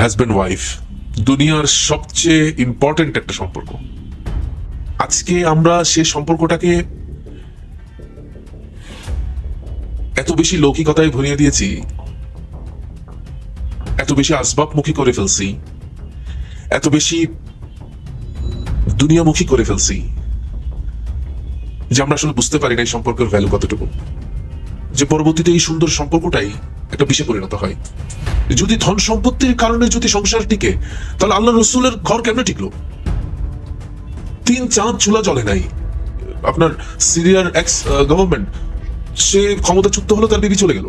Husband wife দুনিয়ার সবচেয়ে important একটা সম্পর্ক। আজকে আমরা সে সম্পর্কটাকে এত বেশি লৌকিকতায় ভরিয়ে দিয়েছি, এত বেশি আসবাবমুখী করে ফেলছি, এত বেশি দুনিয়ামুখী করে ফেলছি যে আমরা আসলে বুঝতে পারি না এই সম্পর্কের ভ্যালু কতটুকু, যে পরবর্তীতে এই সুন্দর সম্পর্কটাই একটা বিষে পরিণত হয়। যদি ধন সম্পত্তির কারণে যদি সংসার টিকে, তাহলে আল্লাহ রসুলের ঘর কেমনে টিকলো? 3 চাঁদ চুলা জ্বলে নাই। আপনার সিরিয়ার এক্স গভর্নমেন্ট, সে ক্ষমতাচ্যুত হলো, তার বিবি চলে গেল,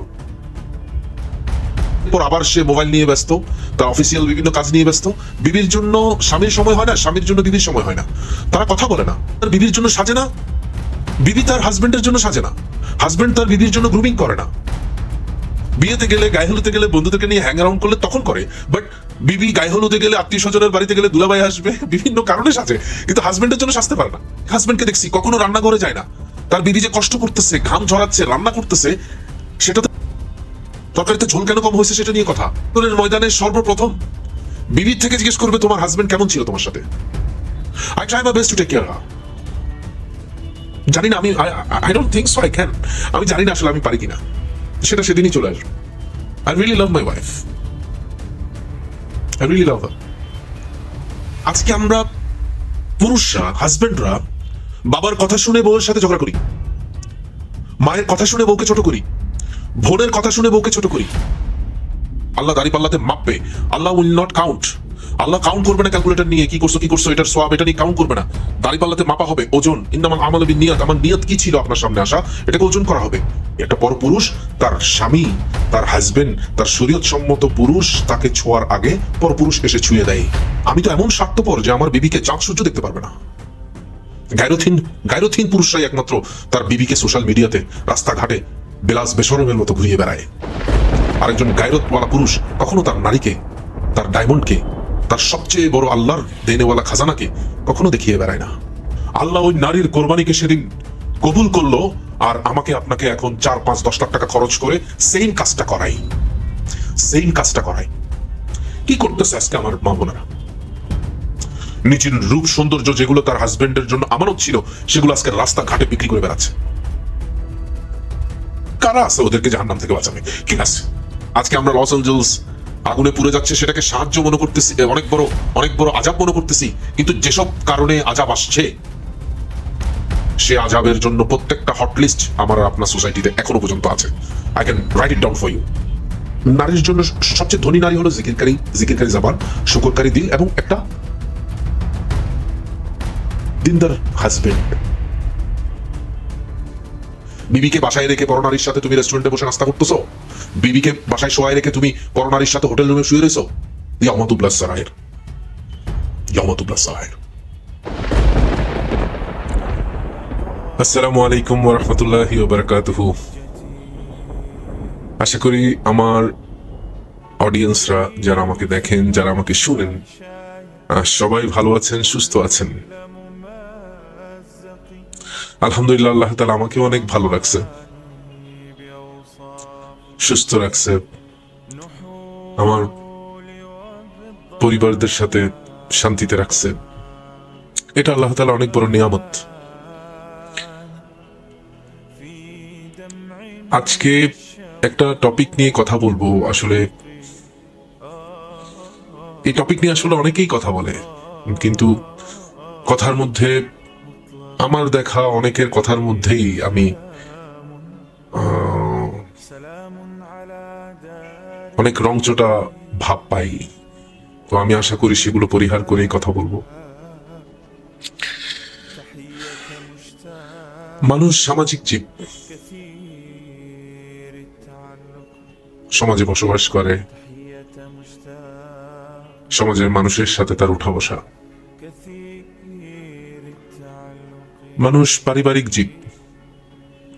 পর আবার সে মোবাইল নিয়ে ব্যস্ত, তার অফিসিয়াল বিভিন্ন কাজ নিয়ে ব্যস্ত। বিবির জন্য স্বামীর সময় হয় না, স্বামীর জন্য বিবির সময় হয় না, তারা কথা বলে না। তার বিবির জন্য সাজে না, বিবি তার হাজবেন্ডের জন্য সাজে না, হাজবেন্ড তার বিবির জন্য গ্রুমিং করে না। বিয়েতে গেলে, গায়ে হলুদে গেলে, বন্ধুদেরকে নিয়ে হ্যাং অ্যারাউন্ড করলে তখন করে, বাট বিবি গায়ে হলুদে গেলে, আত্মীয় স্বজনের বাড়িতে গেলে দুলাভাই আসবে, বিভিন্ন কারণে সাজে, কিন্তু হাজবেন্ডের জন্য সাজতে পারে না। হাজবেন্ডকে দেখছি কখনো রান্নাঘরে যায় না, তার বিবি যে কষ্ট করতেছে, ঘাম ঝরাচ্ছে, রান্না করতেছে, সেটা তরকারিতে ঝোল কেন কম হয়েছে সেটা নিয়ে কথা। তোরের ময়দানে সর্বপ্রথম বিবির থেকে জিজ্ঞেস করবে তোমার হাজবেন্ড কেমন ছিল তোমার সাথে। I try my best to take care her. জানি না, আমি I don't think so I can, আমি জানি না আসলে আমি পারি কিনা, সেটা সেদিনই চলে আসবে। I really love my wife, I really love her. আজকে আমরা পুরুষরা, হাজবেন্ডরা বাবার কথা শুনে বউয়ের সাথে ঝগড়া করি, মায়ের কথা শুনে বউকে ছোট করি, বোনের কথা শুনে বউকে ছোট করি। আল্লাহ দাড়ি পাল্লাতে মাপবে, আল্লাহ উইল নট কাউন্ট। আল্লাহ কাউন্ট করবে না ক্যালকুলেটর নিয়ে, কি করছো এটার সোয়াব, এটা নিয়ে কাউন্ট করবে না। দাড়ি পাল্লাতে মাপা হবে, ওজন। ইন্নামাল আমালু বিন্নিয়াত, আমার নিয়ত কি ছিল আপনার সামনে আসা, এটাকে ওজন করা হবে। একটা পরপুরুষ, তার স্বামী, তার হাজবেন্ড, তার শরীয়ত সম্মত পুরুষ তাকে ছোঁয়ার আগে পরপুরুষ এসে ছুঁয়ে দেয়। আমি তো এমন স্বার্থপর যে আমার বিবিকে চাঁদ সূর্য দেখতে পারবে না। গায়রোথিন পুরুষরাই একমাত্র তার বিবিকে সোশ্যাল মিডিয়াতে, রাস্তাঘাটে বেলাস বেসরমের মতো ঘুরিয়ে বেড়ায়। আরেকজন গায়রতওয়ালা পুরুষ কখনো তার নারীকে, তার ডায়মন্ডকে, তার সবচেয়ে বড় আল্লাহর দেনেওয়ালা খাজানাকে কখনো দেখিয়ে বেড়ায় না। আল্লাহ ওই নারীর কোরবানিকে সেদিন কবুল করলো, আর আমাকে আপনাকে এখন 4-5-10 লাখ টাকা খরচ করে সেম কাজটা করাই। কি করতেছে আজকে আমার মা বোনেরা? নিজের রূপ সৌন্দর্য যেগুলো তার হাজবেন্ডের জন্য আমানত ছিল, সেগুলো আজকে রাস্তাঘাটে বিক্রি করে বেড়াচ্ছে। কারা আছে ওদেরকে জাহান্নাম থেকে বাঁচাবে? কে আছে? আজকে আমরা লস এঞ্জেলস আগুনে পুড়ে যাচ্ছে, সেটাকে সাহায্য মনে করতেছি, অনেক বড় আযাব মনে করতেছি, কিন্তু যেসব কারণে আযাব আসছে, সে আযাবের জন্য প্রত্যেকটা হটলিস্ট আমার আপনার সোসাইটিতে এখনো পর্যন্ত আছে। I can write it down for you. নারীর জন্য সবচেয়ে ধনী নারী হলো জিকিরকারী জবান, শুকরকারী দিল, এবং একটা দিনদার হাজবেন্ড। বিবিকে বাসায় রেখে পরনারীর সাথে তুমি রেস্টুরেন্টে বসে নাস্তা করতেছো, বিবিকে বাসায় শোয়ায় রেখে তুমি পরনারীর সাথে হোটেল রুমে শুয়ে রয়েছো। ইয়ামাতুল্লাহ সারায়ের। আসসালামু আলাইকুম ওয়া রাহমাতুল্লাহি ওয়া বারাকাতুহু। আশা করি আমার অডিয়েন্সরা, যারা আমাকে দেখেন, যারা আমাকে শুনেন, সবাই ভালো আছেন, সুস্থ আছেন। আলহামদুলিল্লাহ, আল্লাহ তাআলা আমাকে অনেক ভালো রাখছে, সুস্থ রাখছে, আমার পরিবারদের সাথে শান্তিতে রাখছে। এটা আল্লাহ তাআলা অনেক বড় নিয়ামত। আজকে একটা টপিক নিয়ে কথা বলবো। আসলে এই টপিক নিয়ে আসলে অনেকেই কথা বলে, কিন্তু কথার মধ্যে, আমার দেখা অনেকের কথার মধ্যেই আমি অনেক রংচটা ভাব পাই। তো আমি আশা করি সেগুলো পরিহার করেই কথা বলবো। মানুষ সামাজিক জীব, সমাজে বসবাস করে, সমাজের মানুষের সাথে তার উঠা বসা। মানুষ পারিবারিক জীব,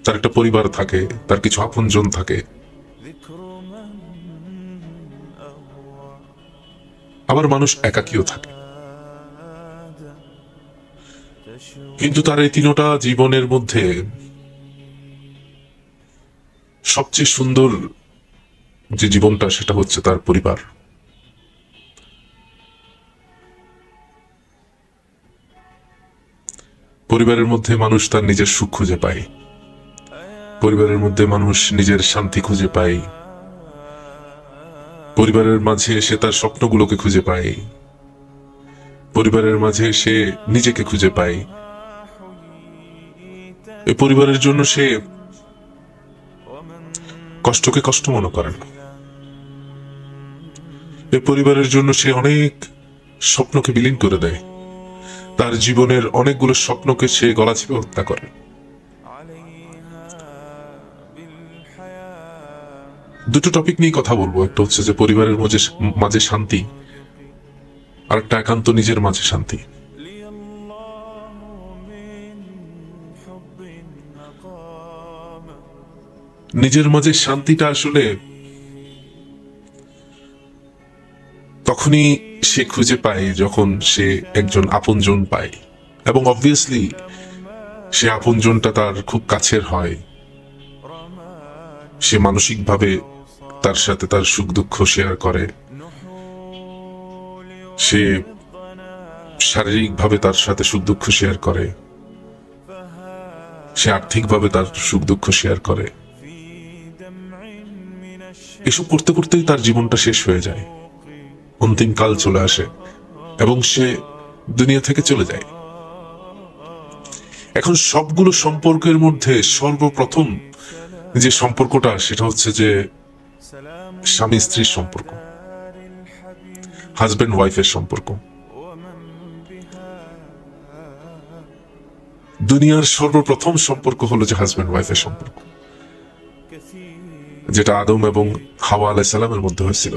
তার একটা পরিবার থাকে, তার কিছু আপনজন থাকে, আবার মানুষ একাকীও থাকে। কিন্তু তার এই তিনটা জীবনের মধ্যে সবচেয়ে সুন্দর যে জীবনটা, সেটা হচ্ছে তার পরিবার। পরিবারের মধ্যে মানুষ তার নিজের সুখ খুঁজে পায়, পরিবারের মধ্যে মানুষ নিজের শান্তি খুঁজে পায়, পরিবারের মাঝে সে তার স্বপ্নগুলোকে খুঁজে পায়, পরিবারের মাঝে সে নিজেকে খুঁজে পায়। এই পরিবারের জন্য সে কষ্টকে কষ্ট মনে করে না। এই পরিবারের জন্য সে অনেক স্বপ্নকে বিলীন করে দেয়, তার জীবনের অনেকগুলো স্বপ্নকে সে গলা চিপে হত্যা করে। দুটো টপিক নিয়ে কথা বলবো, একটা হচ্ছে যে পরিবারের মাঝে শান্তি, আর একটা একান্ত নিজের মাঝে শান্তি। নিজের মাঝে শান্তিটা আসলে তখনই সে খুঁজে পায় যখন সে একজন আপনজন পায়, এবং অবভিয়াসলি সে আপনজনটা তার খুব কাছের হয়। সে মানসিকভাবে তার সাথে তার সুখ দুঃখ শেয়ার করে, সে শারীরিকভাবে তার সাথে সুখ দুঃখ শেয়ার করে, সে আর্থিকভাবে তার সুখ দুঃখ শেয়ার করে। এসব করতে করতেই তার জীবনটা শেষ হয়ে যায়, অন্তিম কাল চলে আসে এবং সে দুনিয়া থেকে চলে যায়। এখন সবগুলো সম্পর্কের মধ্যে সর্বপ্রথম যে সম্পর্কটা, সেটা হচ্ছে যে স্বামী স্ত্রীর সম্পর্ক, হাজবেন্ড ওয়াইফের সম্পর্ক। দুনিয়ার সর্বপ্রথম সম্পর্ক হলো যে হাজবেন্ড ওয়াইফের সম্পর্ক, যেটা আদম এবং হাওয়া আলাইহিস সালামের মধ্যে হয়েছিল।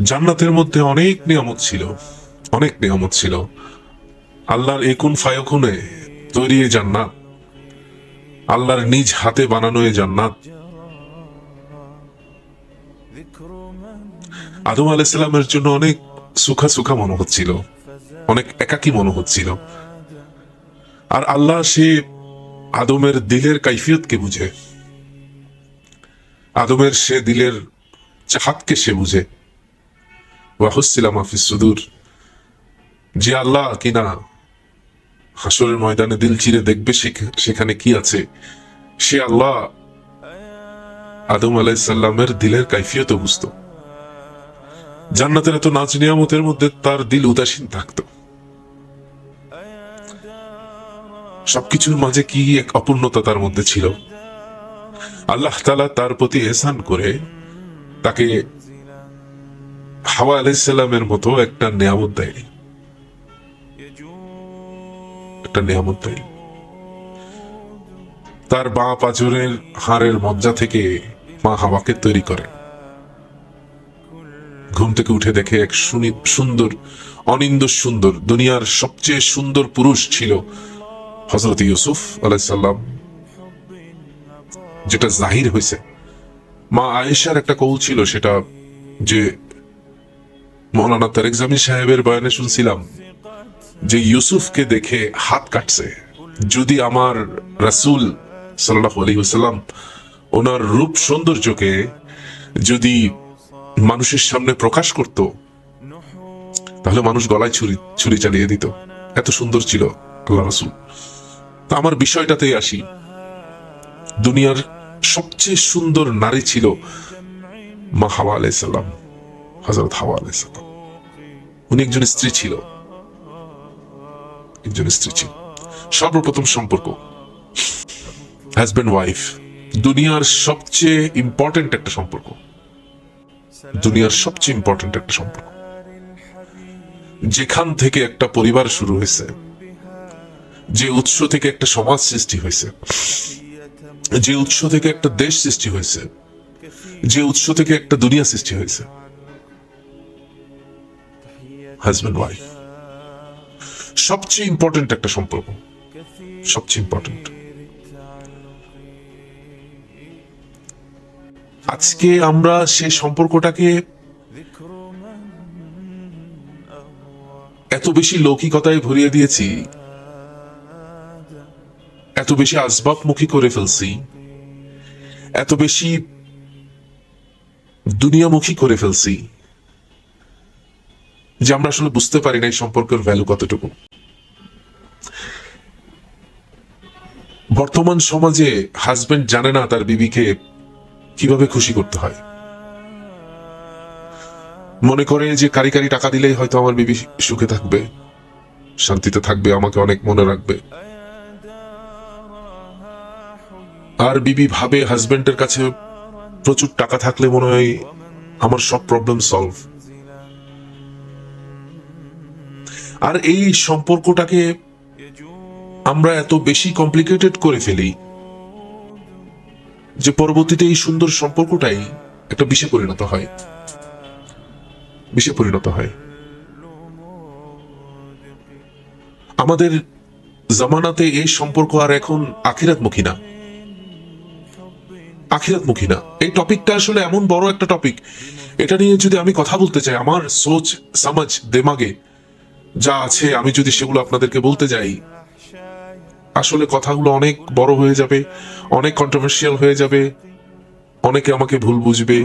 জান্নাতের মধ্যে অনেক নিয়ামত ছিল, অনেক নিয়ামত ছিল। আল্লাহর একুন ফায়কুনে তৈরি জান্নাত, আল্লাহর নিজ হাতে বানানো জান্নাত। আদম আলাইহিস সালামের জন্য অনেক সুখা সুখা মনে হচ্ছিল, অনেক একাকী মনে হচ্ছিল। আর আল্লাহ সে আদমের দিলের কাইফিয়তকে বুঝে, আদমের সে দিলের চাহাতকে সে বুঝে। ওয়াহুসিলা মাফিস সুদূর, যে আল্লাহ কিনা হাসরের ময়দানে দিল চিরে দেখবে সেখানে কি আছে, সে আল্লাহ আদম আলাইহিস সালামের দিলের কাইফিয়ত বুঝতো। জান্নাতের এত নাজ নিয়ামতের মধ্যে তার দিল উদাসীন থাকতো। সবকিছুর মাঝে কি এক অপূর্ণতা তার মধ্যে ছিল। আল্লাহ তাআলা তার প্রতি এহসান করে তাকে হাওয়া আলাইহিস সালামের মতো একটা নিয়ামত দেয়, একটা নিয়ামত দেয়। তার বাঁ পাঁজরের হাড়ের মজ্জা থেকে মা হাওয়াকে তৈরি করে। ঘুম থেকে উঠে দেখে এক সুন্দর, অনিন্দ সুন্দর, দুনিয়ার সবচেয়ে সুন্দর পুরুষ ছিল হযরত ইউসুফ আলাইহিস সালাম, যেটা জাহির হয়েছে। মা আয়েশার একটা কৌল ছিল, সেটা যে মৌলানা তারেক জামিল সাহেবের বয়ানে শুনছিলাম যে ইউসুফকে দেখে হাত কাটছে। যদি আমার রাসূল সাল্লাল্লাহু আলাইহি ওয়াসাল্লাম ওনার রূপ সৌন্দর্যকে যদি মানুষের সামনে প্রকাশ করত, তাহলে মানুষ গলায় ছুরি চালিয়ে দিত, এত সুন্দর ছিল আল্লাহ রাসূল। তা আমার বিষয়টাতেই আসি, দুনিয়ার সবচেয়ে সুন্দর নারী ছিল মা হাওয়া আলাইহিস সালাম, হযরত হাওয়া আলাইহিস সালাম। উনি একজন স্ত্রী ছিল, একজন স্ত্রী ছিল। সর্বপ্রথম সম্পর্ক হাজবেন্ড ওয়াইফ, দুনিয়ার সবচেয়ে ইম্পর্টেন্ট একটা সম্পর্ক, দুনিয়ার সবচেয়ে ইম্পর্টেন্ট একটা সম্পর্ক। যেখান থেকে একটা পরিবার শুরু হয়েছে, যে উৎস থেকে একটা সমাজ সৃষ্টি হয়েছে, যে উৎস থেকে একটা দেশ সৃষ্টি হয়েছে, যে উৎস থেকে একটা দুনিয়া সৃষ্টি হয়েছে, হাজবেন্ড ওয়াইফ সবচেয়ে ইম্পর্টেন্ট একটা সম্পর্ক, সবচেয়ে ইম্পর্টেন্ট। আজকে আমরা সেই সম্পর্কটাকে এত বেশি লৌকিকতায় ভরিয়ে দিয়েছি, এত বেশি আসবাবমুখী করে ফেলছি, এত বেশি দুনিয়ামুখী করে ফেলছি যে আমরা আসলে বুঝতে পারি না এই সম্পর্কের ভ্যালু কতটুকু। বর্তমান সমাজে হাজবেন্ড জানে না তার বিবিকে কিভাবে খুশি করতে হয়। মনে করে যে কারি কারি টাকা দিলেই হয়তো আমার বিবি সুখে থাকবে, শান্তিতে থাকবে, আমাকে অনেক মনে রাখবে। আর বিবি ভাবে হাজবেন্ডের কাছে প্রচুর টাকা থাকলে মনে হয় আমার সব প্রবলেম সলভ। আর এই সম্পর্কটাকে আমরা এত বেশি কমপ্লিকেটেড করে ফেলি যে পরবর্তীতে এই সুন্দর সম্পর্কটাই একটা বিষে পরিণত হয়, বিষে পরিণত হয়। আমাদের জামানাতে এই সম্পর্ক আর এখন আখিরাতমুখী না, আখিরাতমুখী না। এই টপিকটা আসলে এমন বড় একটা টপিক, এটা নিয়ে যদি আমি কথা বলতে চাই, আমার সোচ সমাজ দেমাগে যা আছে আমি যদি সেগুলো আপনাদেরকে বলতে যাই, আসলে কথাগুলো অনেক বড় হয়ে যাবে, অনেক কন্ট্রোভার্সিয়াল হয়ে যাবে। অনেকে আমাকে ভুল বুঝবে,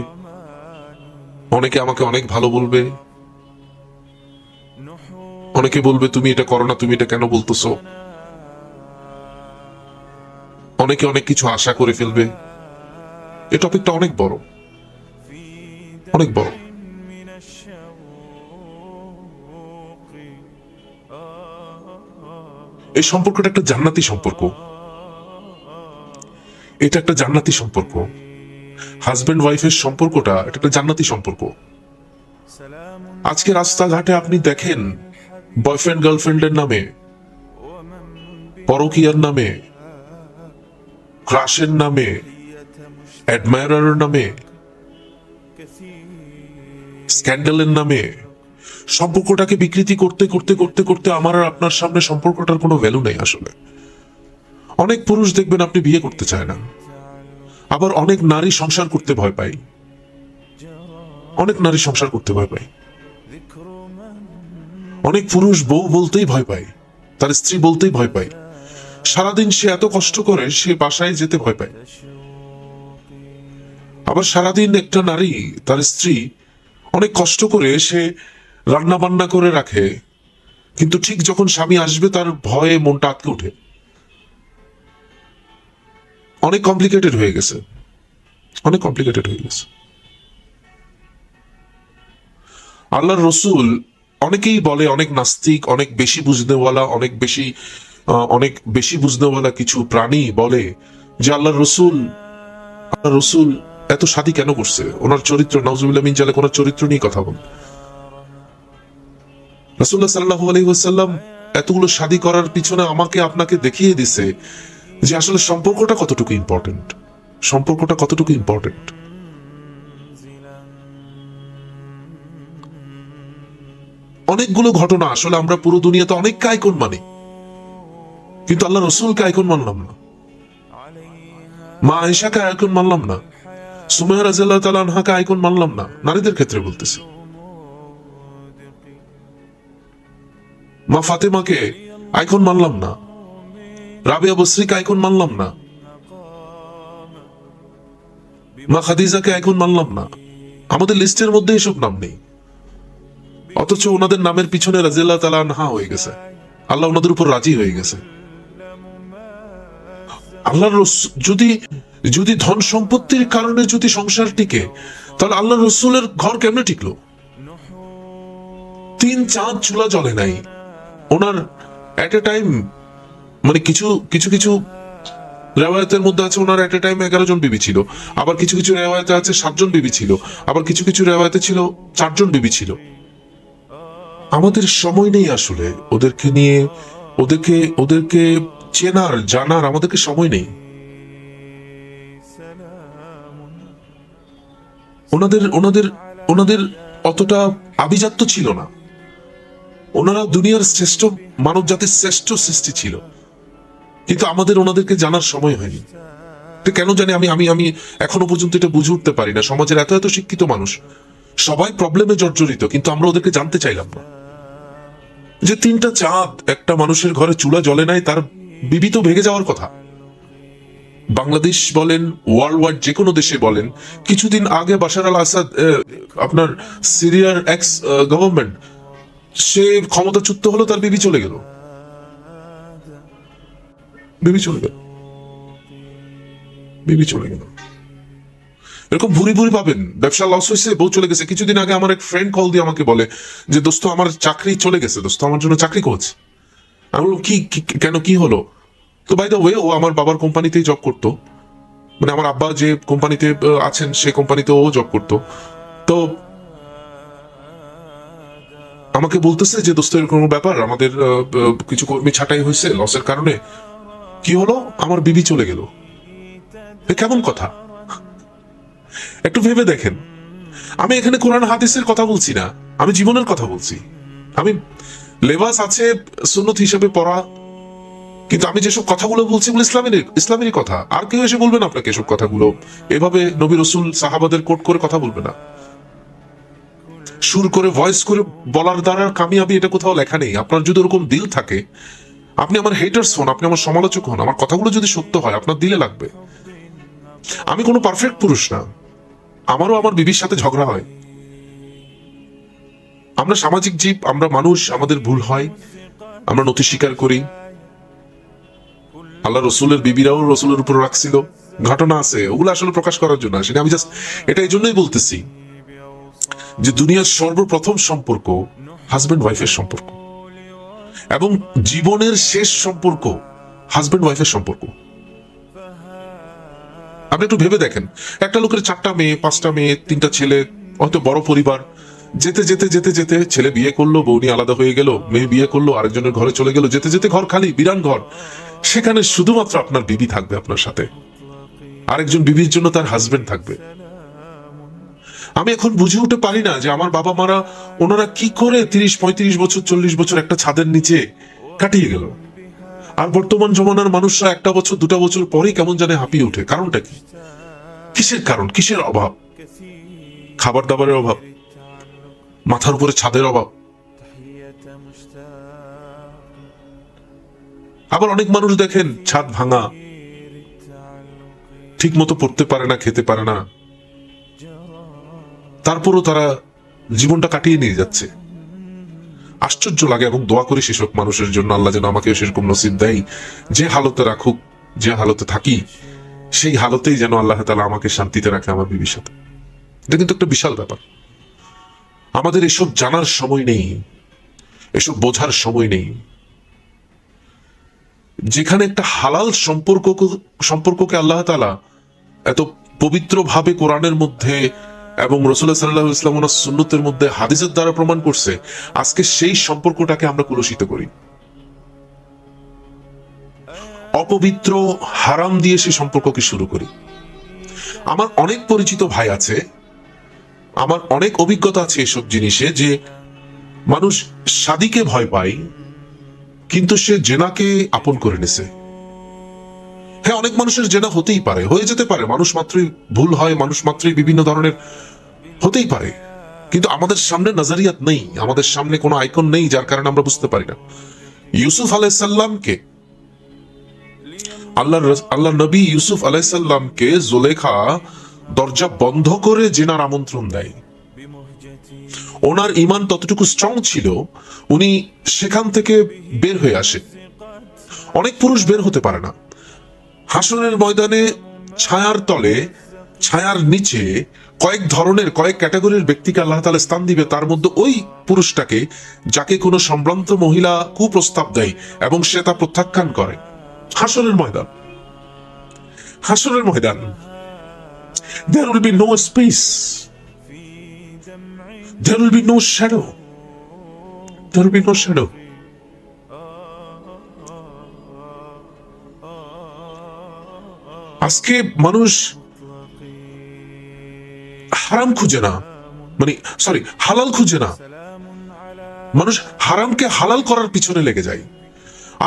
অনেকে আমাকে অনেক ভালো বলবে, অনেকে বলবে তুমি এটা করো না, তুমি এটা কেন বলতেছো। অনেকে অনেক কিছু আশা করে ফেলবে। এই টপিকটা অনেক বড়, অনেক বড়। এই সম্পর্কটা একটা জান্নাতি সম্পর্ক, এটা একটা জান্নাতি সম্পর্ক। হাজবেন্ড ওয়াইফের সম্পর্কটা এটা একটা জান্নাতি সম্পর্ক। আজকে রাস্তাঘাটে আপনি দেখেন বয়ফ্রেন্ড গার্লফ্রেন্ডের নামে, পরকীয়ার নামে, ক্রাশের নামে, অ্যাডমায়ারের নামে, স্ক্যান্ডালের নামে সম্পর্কটাকে বিকৃতি করতে করতে করতে করতে আমার আর আপনার সামনে সম্পর্কটার কোনো ভ্যালু নেই আসলে। অনেক পুরুষ দেখবেন আপনি বিয়ে করতে চায় না, আবার অনেক নারী সংসার করতে ভয় পায়, অনেক নারী সংসার করতে ভয় পায়। অনেক পুরুষ বউ বলতেই ভয় পায়, তার স্ত্রী বলতেই ভয় পায়। সারাদিন সে এত কষ্ট করে সে বাসায় যেতে ভয় পায়। আবার সারাদিন একটা নারী, তার স্ত্রী অনেক কষ্ট করে সে রান্না বান্না করে রাখে, কিন্তু ঠিক যখন স্বামী আসবে তার ভয়ে মনটা আটকে ওঠে। অনেক কমপ্লিকেটেড হয়ে গেছে, অনেক কমপ্লিকেটেড হয়ে গেছে। আল্লাহর রসুল, অনেকেই বলে, অনেক নাস্তিক, অনেক বেশি বুঝনেওয়ালা, অনেক বেশি বুঝনেওয়ালা কিছু প্রাণী বলে যে আল্লাহর রসুল এত শাদী কেন করছে, ওনার চরিত্র, নাউজুবিল্লাহ মিন জালিক, ওনার চরিত্র নিয়ে কথা বল। রাসূলুল্লাহ সাল্লাল্লাহু আলাইহি ওয়াসাল্লাম এতগুলো শাদী করার পিছনে আমাকে আপনাকে দেখিয়ে দিছে যে আসলে সম্পর্কটা কতটুকু ইম্পর্টেন্ট, সম্পর্কটা কতটুকু ইম্পর্টেন্ট। অনেকগুলো ঘটনা আসলে আমরা পুরো দুনিয়াতে অনেককে আইকন মানি, কিন্তু আল্লাহ রসুলকে আইকন মানলাম না, মা আয়েশাকে আইকন মানলাম না, সুমাইয়া রাদিয়াল্লাহু তাআলা আনহাকে আইকন মানলাম না, নারীদের ক্ষেত্রে বলতেছি। মা ফাতেমাকে আইকন মানলাম না, রাবিয়া বসরিকে আইকন মানলাম না, মা খাদিজাকে আইকন মানলাম না। আমাদের লিস্টের মধ্যে এসব নাম নেই, অথচ ওনাদের নামের পিছনে রাদিয়াল্লাহু তাআলা আনহা হয়ে গেছে, আল্লাহ ওনাদের উপর রাজি হয়ে গেছে। আল্লাহর যদি ধন সম্পত্তির কারণে যদি সংসার টিকে, তাহলে আল্লাহ রসুলের ঘর কেমনে টিকলো? 3 চাঁদ চুলা জ্বলে নাই ওনার এট এ টাইম, মানে কিছু কিছু কিছু রেওয়ায়তের মধ্যে আছে ওনার এট এ টাইম 11 জন বিবি ছিল, আবার কিছু কিছু রেওয়ায়তে আছে 7 জন বিবি ছিল, আবার কিছু কিছু রেওয়ায়তে ছিল 4 জন বিবি ছিল। আমাদের সময় নেই আসলে ওদেরকে নিয়ে, ওদেরকে চেনার জানার আমাদেরকে সময় নেই। ওনাদের অতটা আভিজাত্য ছিল না, ওনারা দুনিয়ার শ্রেষ্ঠ মানব জাতির শ্রেষ্ঠ সৃষ্টি ছিল, কিন্তু আমাদের ওনাদেরকে জানার সময় হয়নি। কেন জানি আমি এখনো পর্যন্ত এটা বুঝে উঠতে পারি না। সমাজের এত এত শিক্ষিত মানুষ, সবাই প্রবলেমে জর্জরিত, কিন্তু আমরা ওদেরকে জানতে চাইলাম না যে 3টা চাঁদ একটা মানুষের ঘরে চুলা জ্বলে নাই, তার বিবি তো ভেঙে যাওয়ার কথা। বাংলাদেশ বলেন, ওয়ার্ল্ড ওয়াইড যে কোনো দেশে বলেন, কিছুদিন আগে বাশার আল আসাদ, আপনার সিরিয়ার এক্স গভর্নমেন্ট, সে ক্ষমতাচ্যুত হলো, তার বিবি চলে গেল, বিবি চলে গেল। বিবি চলে গেল। এরকম ভুরি ভুরি পাবেন, ব্যবসা লস হয়েছে, বউ চলে গেছে। কিছুদিন আগে আমার এক ফ্রেন্ড কল দিয়ে আমাকে বলে যে দোস্ত আমার চাকরি চলে গেছে, দোস্ত আমার জন্য চাকরি করছে। আমি বললাম কেন, কি হলো? তো বাই দ্য ওয়ে, ও আমার বাবার কোম্পানিতেই জব করতো, মানে আমার আব্বা যে কোম্পানিতে আছেন সেই কোম্পানিতে ও জব করতো। তো আমাকে বলতেছে যে দোস্ত এরকম ব্যাপার, আমাদের কিছু কর্মী ছাঁটাই হয়েছে লসের কারণে। কি হলো? আমার বিবি চলে গেল। কেমন কথা? একটু ভেবে দেখেন। আমি এখানে কোরআন হাদিসের কথা বলছি না, আমি জীবনের কথা বলছি। আমি লেবাস আছে সুন্নত হিসেবে পড়া, কিন্তু আমি যেসব কথাগুলো বলছি বলে ইসলামেরই কথা। আর কেউ এসে বলবেন আপনাকে এসব কথাগুলো এভাবে নবী রসুল সাহাবাদের কোট করে কথা বলবে না। সুর করে ভয়েস করে বলার দ্বারা কামিয়াবি এটা কোথাও লেখা নেই। আপনার যদি ওরকম দিল থাকে, আপনি আমার হেটার্স হন, আপনি আমার সমালোচক হন, আমার কথাগুলো যদি সত্য হয় আপনার দিলে লাগবে। আমি কোনো পারফেক্ট পুরুষ না, আমারও আমার বিবির সাথে ঝগড়া হয়। আমরা সামাজিক জীব, আমরা মানুষ, আমাদের ভুল হয়, আমরা নথি স্বীকার করি। আল্লাহ রসুলের বিবিরাও রসুলের উপর রাখছিল, ঘটনা আছে, ওগুলো আসলে প্রকাশ করার জন্য আসেনি। আমি জাস্ট এটা এই জন্যই বলতেছি যে দুনিয়ার সর্বপ্রথম সম্পর্ক হাজবেন্ড ওয়াইফের সম্পর্ক, এবং জীবনের শেষ সম্পর্ক হাজবেন্ড ওয়াইফের সম্পর্ক। আপনি একটু ভেবে দেখেন, একটা লোকের 4টা মেয়ে, 5টা মেয়ে, 3টা ছেলে, হয়তো বড় পরিবার, যেতে যেতে যেতে যেতে ছেলে বিয়ে করলো, বউনি আলাদা হয়ে গেল, মেয়ে বিয়ে করলো, আরেকজনের ঘরে চলে গেল, যেতে যেতে ঘর খালি, বিরান ঘর। সেখানে শুধুমাত্র আপনার বিবি থাকবে আপনার সাথে, আরেকজন বিবির জন্য তার হাজবেন্ড থাকবে। আমি এখন বুঝে উঠতে পারি না যে আমার বাবা মারা ওনারা কি করে 30-35 বছর 40 বছর একটা ছাদের নিচে কাটিয়ে গেল, আর বর্তমান জমানার মানুষরা 1 বছর 2 বছর পরেই কেমন জানে হাঁপিয়ে ওঠে। কারণটা কি? কিসের কারণ? কিসের অভাব? খাবার দাবারের অভাব, মাথার উপরে ছাদের অভাব। আবার অনেক মানুষ দেখেন ছাদ ভাঙা, ঠিক মতো পড়তে পারে না, খেতে পারে না, তারপরও তারা জীবনটা কাটিয়ে নিয়ে যাচ্ছে। আশ্চর্য লাগে এবং দোয়া করি সেসব মানুষের জন্য, আল্লাহ যেন আমাকে সেরকম নসিব দেয়, যে হালতে রাখুক, যে হালতে থাকি সেই হালতেই যেন আল্লাহ তাআলা আমাকে শান্তিতে রাখে আমার বিবির সাথে। এটা কিন্তু একটা বিশাল ব্যাপার। আমাদের এসব জানার সময় নেই, এসব বোঝার সময় নেই। যেখানে একটা হালাল সম্পর্ককে আল্লাহ তাআলা এত পবিত্র ভাবে কোরআনের মধ্যে এবং রাসূলুল্লাহ সাল্লাল্লাহু আলাইহি ওয়াসাল্লামের সুন্নতের মধ্যে হাদিসের দ্বারা প্রমাণ করছে, আজকে সেই সম্পর্কটাকে আমরা কলুষিত করি, অপবিত্র হারাম দিয়ে সেই সম্পর্ককে শুরু করি। আমার অনেক পরিচিত ভাই আছে, আমার অনেক অভিজ্ঞতা আছে এসব জিনিসে, যে মানুষ শাদীকে ভয় পায় কিন্তু সে জেনাকে আপন করে নিছে। হ্যাঁ, অনেক মানুষের জেনা হতেই পারে, হয়ে যেতে পারে, মানুষ মাত্রই ভুল হয়, মানুষ মাত্রই বিভিন্ন ধরনের হতেই পারে, কিন্তু আমাদের সামনে নজরিয়াত নেই, আমাদের সামনে কোনো আইকন নেই, যার কারণে আমরা বুঝতে পারি না। ইউসুফ আলাইহিস সালামকে আল্লাহ নবী ইউসুফ আলাইহিস সালামকে জুলেখা দরজা বন্ধ করে জেনার আমন্ত্রণ দেয়। ওনার ঈমান ততটুকু স্ট্রং ছিল, উনি সেখান থেকে বের হয়ে আসে। অনেক পুরুষ বের হতে পারে না। হাসরের ময়দানে ছায়ার তলে, ছায়ার নিচে কয়েক ধরনের, কয়েক ক্যাটাগরির ব্যক্তিকে আল্লাহ তাআলা স্থান দিবে। তার মধ্যে ওই পুরুষটাকে যাকে কোনো সম্ভ্রান্ত মহিলা কুপ্রস্তাব দেয় এবং সে তা প্রত্যাখ্যান করে। হাসরের ময়দান, হাসরের ময়দান, there will be no space, there will be no shadow, there will be no shadow. আজকে মানুষ হারাম খুঁজে না, মানে সরি হালাল খুঁজে না, মানুষ হারামকে হালাল করার পিছনে লেগে যায়।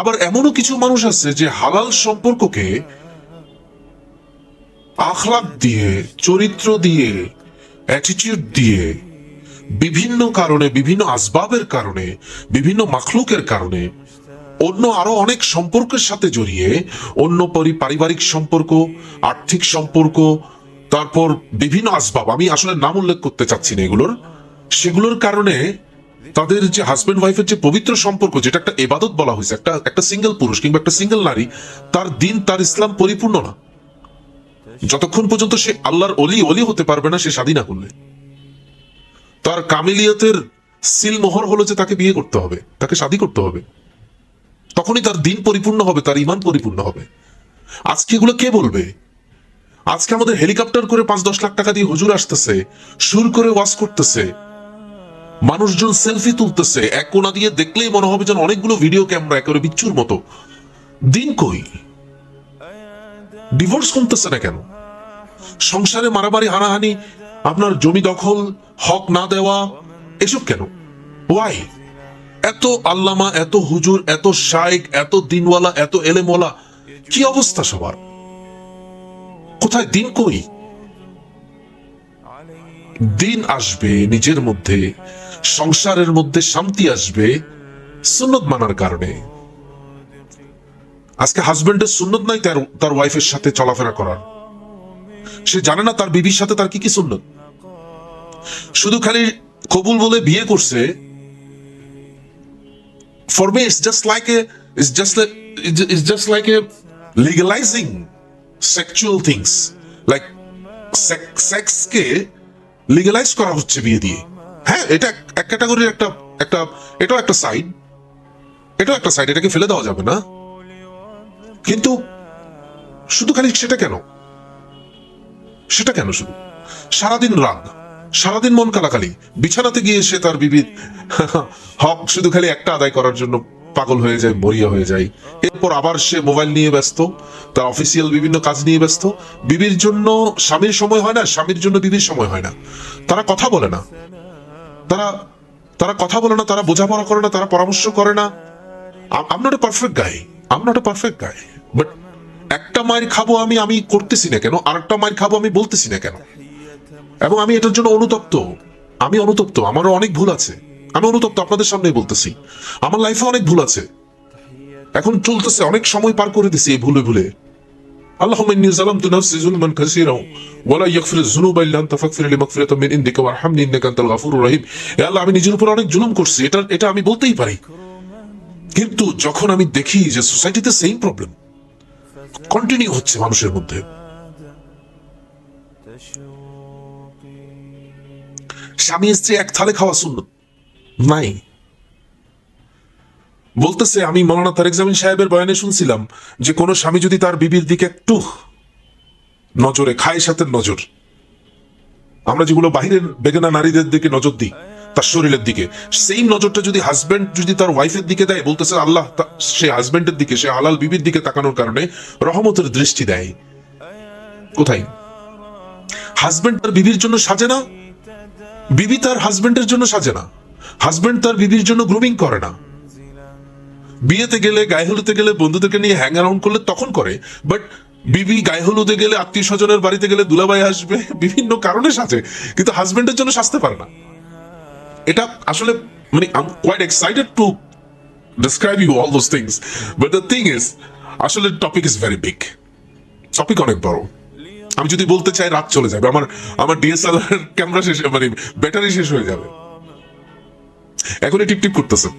আবার এমনও কিছু মানুষ আছে যে হালাল সম্পর্ককে আখলাক দিয়ে, চরিত্র দিয়ে, অ্যাটিটিউড দিয়ে, বিভিন্ন কারণে, বিভিন্ন আসবাবের কারণে, বিভিন্ন মাখলুকের কারণে, অন্য আরো অনেক সম্পর্কের সাথে জড়িয়ে, অন্য পারিবারিক সম্পর্ক, আর্থিক সম্পর্ক, তারপর বিভিন্ন আসবাব, আমি আসলে নাম উল্লেখ করতে চাচ্ছি না এগুলোর, সেগুলোর কারণে তাদের যে হাজবেন্ড ওয়াইফের যে পবিত্র সম্পর্ক, যেটা একটা ইবাদত বলা হয়েছে, একটা সিঙ্গেল পুরুষ কিংবা একটা সিঙ্গেল নারী, তার দিন, তার ইসলাম পরিপূর্ণ না। যতক্ষণ পর্যন্ত সে আল্লাহর অলি হতে পারবে না সে শাদী না করলে। তার কামিলিয়তের সিল মোহর হলো যে তাকে বিয়ে করতে হবে, তাকে শাদী করতে হবে, তখনই তার দিন পরিপূর্ণ হবে, তার ঈমান পরিপূর্ণ হবে। আজকে এগুলো কে বলবে? আজকে আমাদের হেলিকপ্টার করে 5-10 লাখ টাকা দিয়ে হুজুর আসতেছে, সুর করে ওয়াজ করতেছে, মানুষজন সেলফি তুলতেছে, এক কোণা দিয়ে দেখলেই মনে হবে যেন অনেকগুলো ভিডিও ক্যামেরা একেবারে বিচ্ছুর মতো। দিন কই? ডিভোর্স কমতেছে না কেন? সংসারে মারামারি, হানাহানি, আপনার জমি দখল, হক না দেওয়া, এসব কেন? ওয়াই? এত আল্লামা, এত হুজুর, এত শাইখ, এত দিনওয়ালা, এত এলেমওয়ালা, কি অবস্থা সবার? কোথায় দিন কই? দিন আসবে নিজের মধ্যে, সংসারের মধ্যে শান্তি আসবে সুন্নত মানার কারণে। আজকে হাজবেন্ডের সুন্নত নাই তার ওয়াইফের সাথে চলাফেরা করার। সে জানে না তার বিবির সাথে তার কি কি সুন্নত। শুধু খালি কবুল বলে বিয়ে করছে। For me, it's just like a legalizing sexual things, like sex K legalise করা হচ্ছে বিয়ে দিয়ে। হ্যাঁ, এটা এক ক্যাটাগরির এটাও একটা সাইড, এটাকে ফেলে দেওয়া যাবে না, কিন্তু শুধু খালি সেটা কেন শুধু সারাদিন রাগ, সারাদিন মন কালাকালি, বিছানাতে গিয়ে সে তার বিবির হক শুধু খালি একটা আদায় করার জন্য পাগল হয়ে যায়, মরিয়া হয়ে যায়। এরপর আবার সে মোবাইল নিয়ে ব্যস্ত, তার অফিসিয়াল বিভিন্ন কাজ নিয়ে ব্যস্ত। বিবির জন্য স্বামীর সময় হয় না, স্বামীর জন্য বিবির সময় হয় না। তারা কথা বলে না, তারা বোঝাপড়া করে না, তারা পরামর্শ করে না। I'm not a perfect guy, but একটা মায়ের খাবো আমি করতেছি না কেন, আরেকটা মায়ের খাবো আমি বলতেছি না কেন? এবং আমি এটার জন্য অনুতপ্ত, আমারও অনেক ভুল আছে, আমি অনুতপ্ত, আপনাদের সামনেই বলতেছি। আমার লাইফে অনেক ভুল আছে, এখন চলতেছে, অনেক সময় পার করে দিছি এই ভুলে। আল্লাহুম্মা ইন্নী যালামতু নাফসি যুলমান কাসীরা ওয়া লা ইয়াগফিরুয যুনুবা ইল্লা আনতা ফাগফির লি মাগফিরাতাম মিন ইনদিকা ওয়ারহামনি ইন্নাকা আনতাল গাফুরুর রহিম। হে আল্লাহ, আমি নিজের উপর অনেক জুলুম করছি, এটা আমি বলতেই পারি। কিন্তু যখন আমি দেখি যে সোসাইটিতে সেম প্রবলেম কন্টিনিউ হচ্ছে মানুষের মধ্যে, স্বামী স্ত্রী এক থালে খাওয়া সুন্নত নাই। বলতেছে, আমি মৌলানা তারেক জামিল সাহেবের বয়ানে শুনছিলাম যে কোন স্বামী যদি তার বিবির দিকে একটু নজরে খায়, সাথে নজর, আমরা যেগুলো বাহিরের বেগানা নারীদের দিকে নজর দিই, তার শরীরের দিকে, সেই নজরটা যদি হাজবেন্ড যদি তার ওয়াইফের দিকে দেয়, বলতেছে আল্লাহ সে হাজবেন্ডের দিকে, সে হালাল বিবির দিকে তাকানোর কারণে রহমতের দৃষ্টি দেয়। কোথায়? হাজবেন্ড তার বিবির জন্য সাজে না, বিবি তার হাজবেন্ডের জন্য সাজে না, হাজবেন্ড তার বিবির জন্য গ্রুমিং করে না। বিয়েতে গেলে, গায়ে হলুদে গেলে, বন্ধুদেরকে নিয়ে হ্যাং অ্যারাউন্ড করলে তখন করে, বাট বিবি গায়ে হলুদে গেলে, আত্মীয় স্বজনের বাড়িতে গেলে, দুলাভাই আসবে, বিভিন্ন কারণে সাজে, কিন্তু হাজবেন্ডের জন্য সাজতে পারে না। এটা আসলে মানে I am quite excited to describe you all those things, but the thing is আসলে topic is very big, topic অনেক বড়। আমি যদি বলতে চাই রাত চলে যাবে, আমার ডিএসএলআর ক্যামেরা শেষ, মানে ব্যাটারি শেষ হয়ে যাবে। এখনই টিপ করতেছে।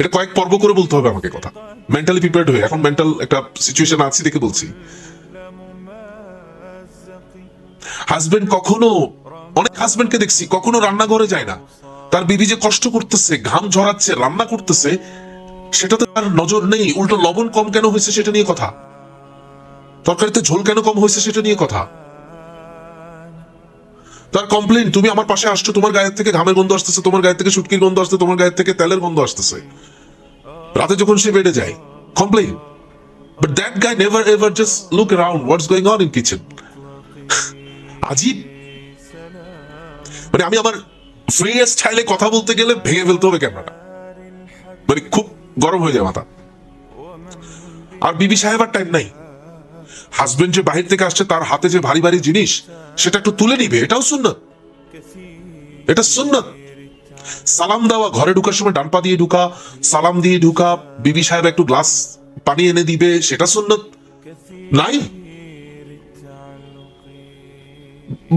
এটা কয়েক পর্ব করে বলতে হবে আমাকে কথা, মেন্টালি প্রিপেয়ার্ড হয়ে। এখন মেন্টাল একটা সিচুয়েশন আছি দেখে বলছি। হাজবেন্ড কখনো, অনেক হাজবেন্ডকে দেখছি কখনো রান্নাঘরে যায় না, তার বিবি যে কষ্ট করতেছে, ঘাম ঝরাচ্ছে, রান্না করতেছে, সেটাতে তার নজর নেই। উল্টো লবণ কম কেন হয়েছে সেটা নিয়ে কথা, তরকারিতে ঝোল কেন কম হয়েছে সেটা নিয়ে কথা। তার কমপ্লেন, তুমি আমার পাশে আসছো, তোমার গায়ের থেকে ঘামের গন্ধ আসতেছে, তোমার গায়ের থেকে শুটকির গন্ধ আসছে, তোমার গায়ের থেকে তেলের গন্ধ আসতেছে। রাতে যখন সে বেডে যায়, complain, but that guy never ever just look around what's going on in kitchen. আজীব। মানে আমি আমার ফ্রি স্টাইলে কথা বলতে গেলে ভেঙে ফেলতে হবে ক্যামেরাটা, মানে খুব গরম হয়ে যায় মাথা। আর বিবি সাহেবার টাইম নাই। হাজবেন্ড যে বাহির থেকে আসছে, তার হাতে যে ভারী ভারী জিনিস সেটা একটু তুলে নিবে, এটাও সুন্নত, এটা সুন্নত। সালাম দেওয়া, ঘরে ঢুকার সময় ডান পা দিয়ে ঢুকা, সালাম দিয়ে ঢুকা, বিবি সাহেব একটু গ্লাস পানি এনে দিবে, সেটা সুন্নত নাই।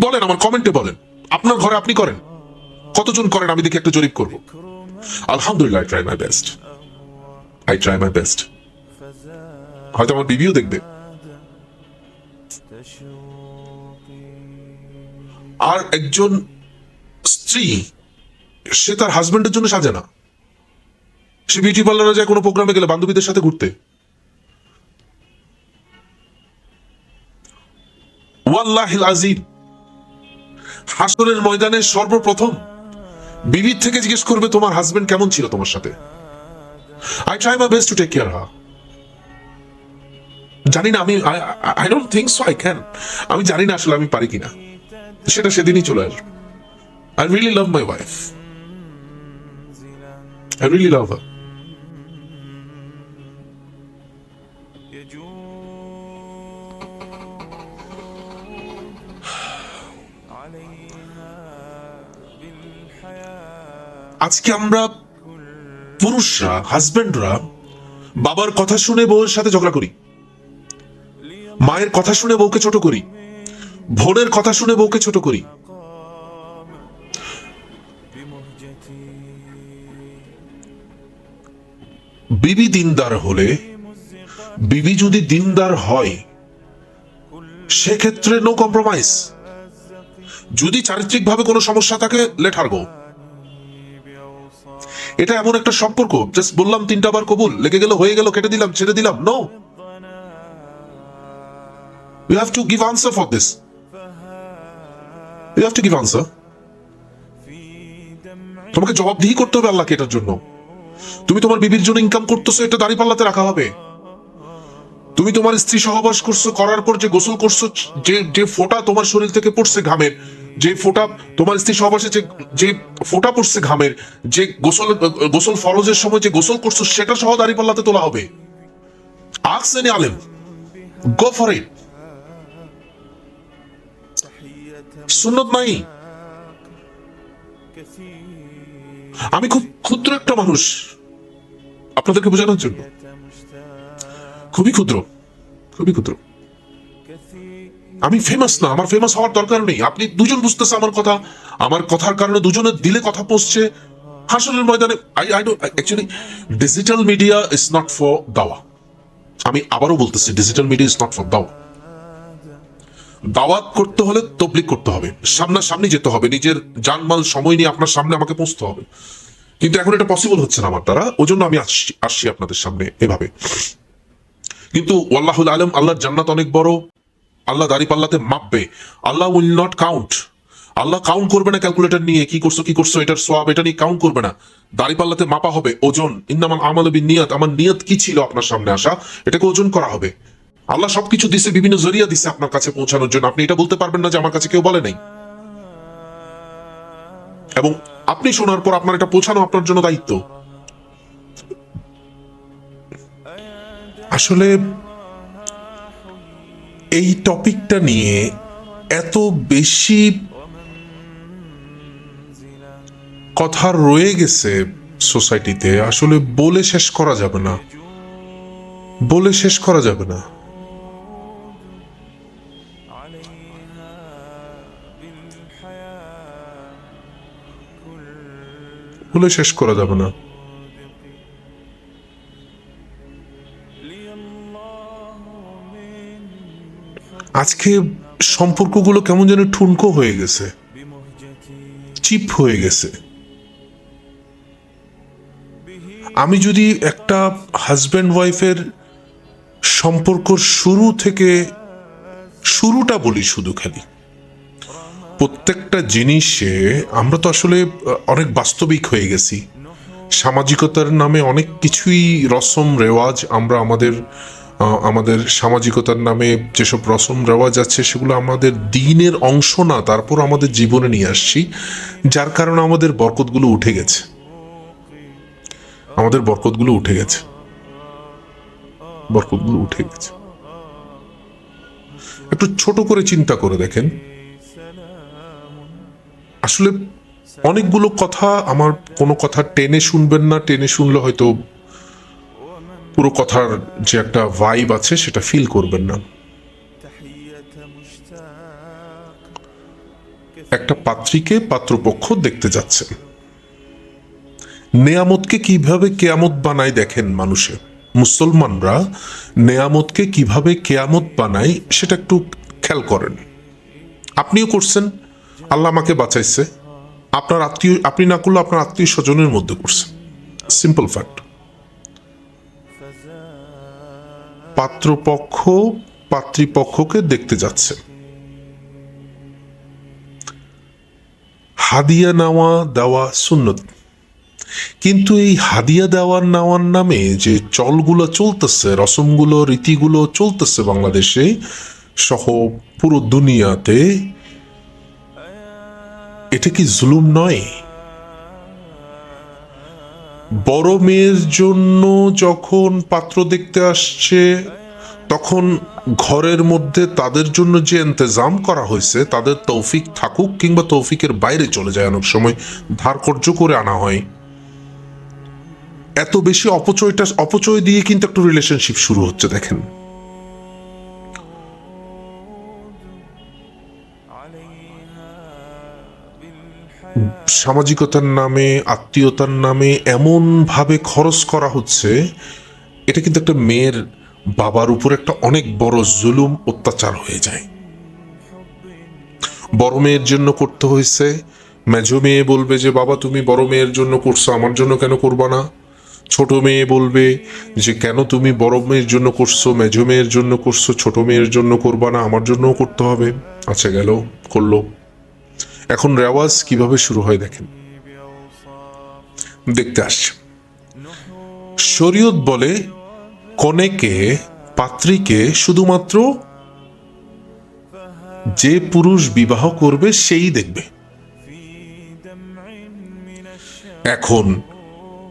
বলেন, আমার কমেন্টে বলেন, আপনার ঘরে আপনি করেন, কতজন করেন আমি দেখি, একটা জরিপ করব। আলহামদুলিল্লাহ, I try my best. হয়তো আমার বিবিও দেখবে। আর একজন স্ত্রী, সে তার হাজবেন্ডের জন্য সাজে না। সে বিউটি পার্লারে যায় কোনো প্রোগ্রামে গেলে বান্ধবীদের সাথে ঘুরতে। ওয়াল্লাহিল আজিম, হাসরের ময়দানে সর্বপ্রথম বিবির থেকে জিজ্ঞেস করবে তোমার হাজবেন্ড কেমন ছিল তোমার সাথে। I try my best to take care her. জানি না, আমি I don't think so I can. আমি জানি না আসলে আমি পারি কিনা, সেটা সেদিনই চলে আসবে। I really love my wife, I really love her. আজকে আমরা পুরুষরা, হাজবেন্ডরা বাবার কথা শুনে বউয়ের সাথে ঝগড়া করি, মায়ের কথা শুনে বউকে ছোট করি, বোনের কথা শুনে বউকে ছোট করি। বিবি দিনদার হলে, বিবি যদি দিনদার হয়, সেক্ষেত্রে নো কম্প্রোমাইজ। যদি চারিত্রিকভাবে কোনো সমস্যা থাকে, লেট হার গো। এটা এমন একটা সম্পর্ক, জাস্ট বললাম 3টা বার কবুল, লেগে গেল, হয়ে গেল, কেটে দিলাম, ছেড়ে দিলাম, no. You have to give answer for this. You have to give answer. তোমাকে জবাবদিহি করতে হবে আল্লাহকে এটার জন্য। তুমি তোমার বিবির জন্য ইনকাম করতেছো, এটা দাঁড়িপাল্লাতে রাখা হবে। তুমি তোমার স্ত্রী সহবাস করছো, করার পর যে গোসল করছো, যে ফোঁটা তোমার শরীর থেকে পড়ছে ঘামের, যে ফোঁটা তোমার স্ত্রী সহবাসে যে ফোঁটা পড়ছে ঘামের, যে গোসল ফরজের সময় যে গোসল করছো, সেটা সহ দাঁড়িপাল্লাতে তোলা হবে। আস্ক এনি আলেম, গো ফর ইট। সুন্নত নাই। আমি খুব ক্ষুদ্র একটা মানুষ, আপনাদেরকে বোঝানোর জন্য, খুবই ক্ষুদ্র, খুবই ক্ষুদ্র। আমি ফেমাস না, আমার ফেমাস হওয়ার দরকার নেই। আপনি দুজন বুঝতেছে আমার কথা, আমার কথার কারণে দুজনের দিলে কথা পৌঁছছে। হাসরের ময়দানে actually digital media is not for দাওয়া। আমি আবারও বলতেছি, digital media is not for দাওয়া। দাওয়াত করতে হলে তবলিগ করতে হবে, সামনাসামনি যেতে হবে, নিজের জানমাল সময় নিয়ে আপনার সামনে আমাকে পৌঁছতে হবে। কিন্তু এখন এটা পসিবল হচ্ছে না আমার দ্বারা, ওই জন্য আমি আসছি আপনাদের সামনে এভাবে। কিন্তু ওয়াল্লাহুল আলম, আল্লাহর জান্নাত অনেক বড়, আল্লাহ দাঁড়িপাল্লাতে মাপবে। আল্লাহ উইল নট কাউন্ট। আল্লাহ কাউন্ট করবে না ক্যালকুলেটর নিয়ে, কি করছো এটার সওয়াব, এটা নিয়ে কাউন্ট করবে না। দাঁড়িপাল্লাতে মাপা হবে, ওজন। ইন্নামাল আমালু বিন্নিয়াত, আমার নিয়ত কি ছিল আপনার সামনে আসা, এটাকে ওজন করা হবে। আল্লাহ সবকিছু দিছে, বিভিন্ন জরিয়া দিছে আপনার কাছে পৌঁছানোর জন্য। আপনি এটা বলতে পারবেন না যে আমার কাছে কেউ বলে নাই। এবং আপনি শোনার পর আপনার এটা পৌঁছানো আপনার জন্য দায়িত্ব। আসলে এই টপিকটা নিয়ে এত বেশি কথা রয়ে গেছে সোসাইটিতে, আসলে বলে শেষ করা যাবে না, বলে শেষ করা যাবে না। বলে শেষ করা যাবে না। আজকে সম্পর্কগুলো কেমন যেন ঠুনকো হয়ে গেছে, চিপ হয়ে গেছে। আমি যদি একটা হাজব্যান্ড ওয়াইফের সম্পর্ক শুরু থেকে শুরুটা বলি, শুধু খালি প্রত্যেকটা জিনিসে আমরা তো আসলে অনেক বাস্তবিক হয়ে গেছি। সামাজিকতার নামে অনেক কিছুই, রসম রেওয়াজ, আমরা আমাদের সামাজিকতার নামে যেসব রসম রেওয়াজ আছে, সেগুলো আমাদের দ্বীনের অংশ না, তারপর আমাদের জীবনে নিয়ে আসছি, যার কারণে আমাদের বরকতগুলো উঠে গেছে, আমাদের বরকতগুলো উঠে গেছে, বরকতগুলো উঠে গেছে। একটু ছোট করে চিন্তা করে দেখেন, আসলে অনেকগুলো কথা, আমার কোনো কথা টেনে শুনবেন না, টেনে শুনলে হয়তো পুরো কথার যে একটা ভাইব আছে সেটা ফিল করবেন না। একটা পাত্রীকে পাত্রপক্ষ দেখতে যাচ্ছেন, নেয়ামতকে কিভাবে কেয়ামত বানায় দেখেন মানুষে। মুসলমানরা নেয়ামতকে কিভাবে কেয়ামত বানায় সেটা একটু খেয়াল করেন। আপনিও করছেন, আল্লাহ আমাকে বাঁচাইছে, আপনার আত্মীয়, আপনি না করলে আপনার আত্মীয় স্বজনের মধ্যে করছেন। Simple fact. পাত্রপক্ষ পাত্রীপক্ষকে দেখতে যাচ্ছে, হাদিয়া নেওয়া দেওয়া সুন্নত, কিন্তু এই হাদিয়া দেওয়ার নেওয়ার নামে যে চলগুলো চলতেছে, রসমগুলো, রীতিগুলো চলতেছে বাংলাদেশে সহ পুরো দুনিয়াতে, এটা কি জুলুম নয়? বড় মেয়ের জন্য যখন পাত্র দেখতে আসছে, তখন ঘরের মধ্যে তাদের জন্য যে ইন্তজাম করা হয়েছে, তাদের তৌফিক থাকুক কিংবা তৌফিকের বাইরে চলে যায়, অনেক সময় ধার কর্য করে আনা হয়। এত বেশি অপচয় দিয়ে কিন্তু একটা রিলেশনশিপ শুরু হচ্ছে। দেখেন, সামাজিকতার নামে, আত্মীয়তার নামে এমন ভাবে খরচ করা হচ্ছে, এটা কিন্তু একটা মেয়ের বাবার উপর একটা অনেক বড় জুলুম, অত্যাচার হয়ে যায়। বড় মেয়ের জন্য করতে হয়েছে, মেজো মেয়ে বলবে যে বাবা তুমি বড় মেয়ের জন্য করছো, আমার জন্য কেন করবা না? ছোট মেয়ে বলবে যে কেন তুমি বড় মেয়ের জন্য করছো, মেজো মেয়ের জন্য করছো, ছোট মেয়ের জন্য করবা না, আমার জন্যও করতে হবে। আচ্ছা, গেল, করলো। এখন রেওয়াজ কিভাবে শুরু হয় দেখেন, দেখতে আসছে। শরীয়ত বলে কনেকে, পাত্রীকে শুধুমাত্র যে পুরুষ বিবাহ করবে সেই দেখবে। এখন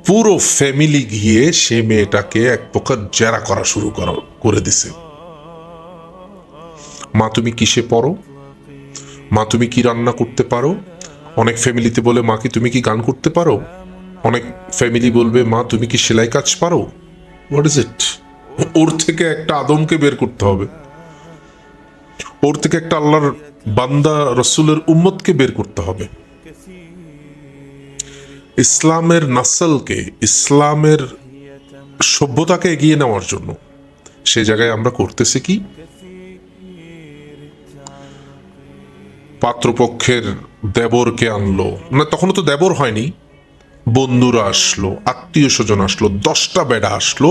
পুরো ফ্যামিলি গিয়ে সে মেয়েটাকে এক প্রকার জেরা করা শুরু করে দিছে। মা তুমি কিসে পড়ো, মা তুমি কি রান্না করতে পারো। অনেক ফ্যামিলিতে বলে মা কি তুমি কি গান করতে পারো। অনেক ফ্যামিলি বলবে মা তুমি কি সেলাই কাজ পারো। What is it? ওর থেকে একটা আদমকে বের করতে হবে, ওর থেকে একটা আল্লাহর বান্দা রসুলের উম্মতকে বের করতে হবে। ইসলামের নাসলকে, ইসলামের সভ্যতাকে এগিয়ে নেওয়ার জন্য সে জায়গায় আমরা করতেছি কি? পাত্রপক্ষের দেবরকে আনলো না, তখনও তো দেবর হয়নি, বন্ধুরা আসলো, আত্মীয় স্বজন আসলো, 10টা বেড়া আসলো,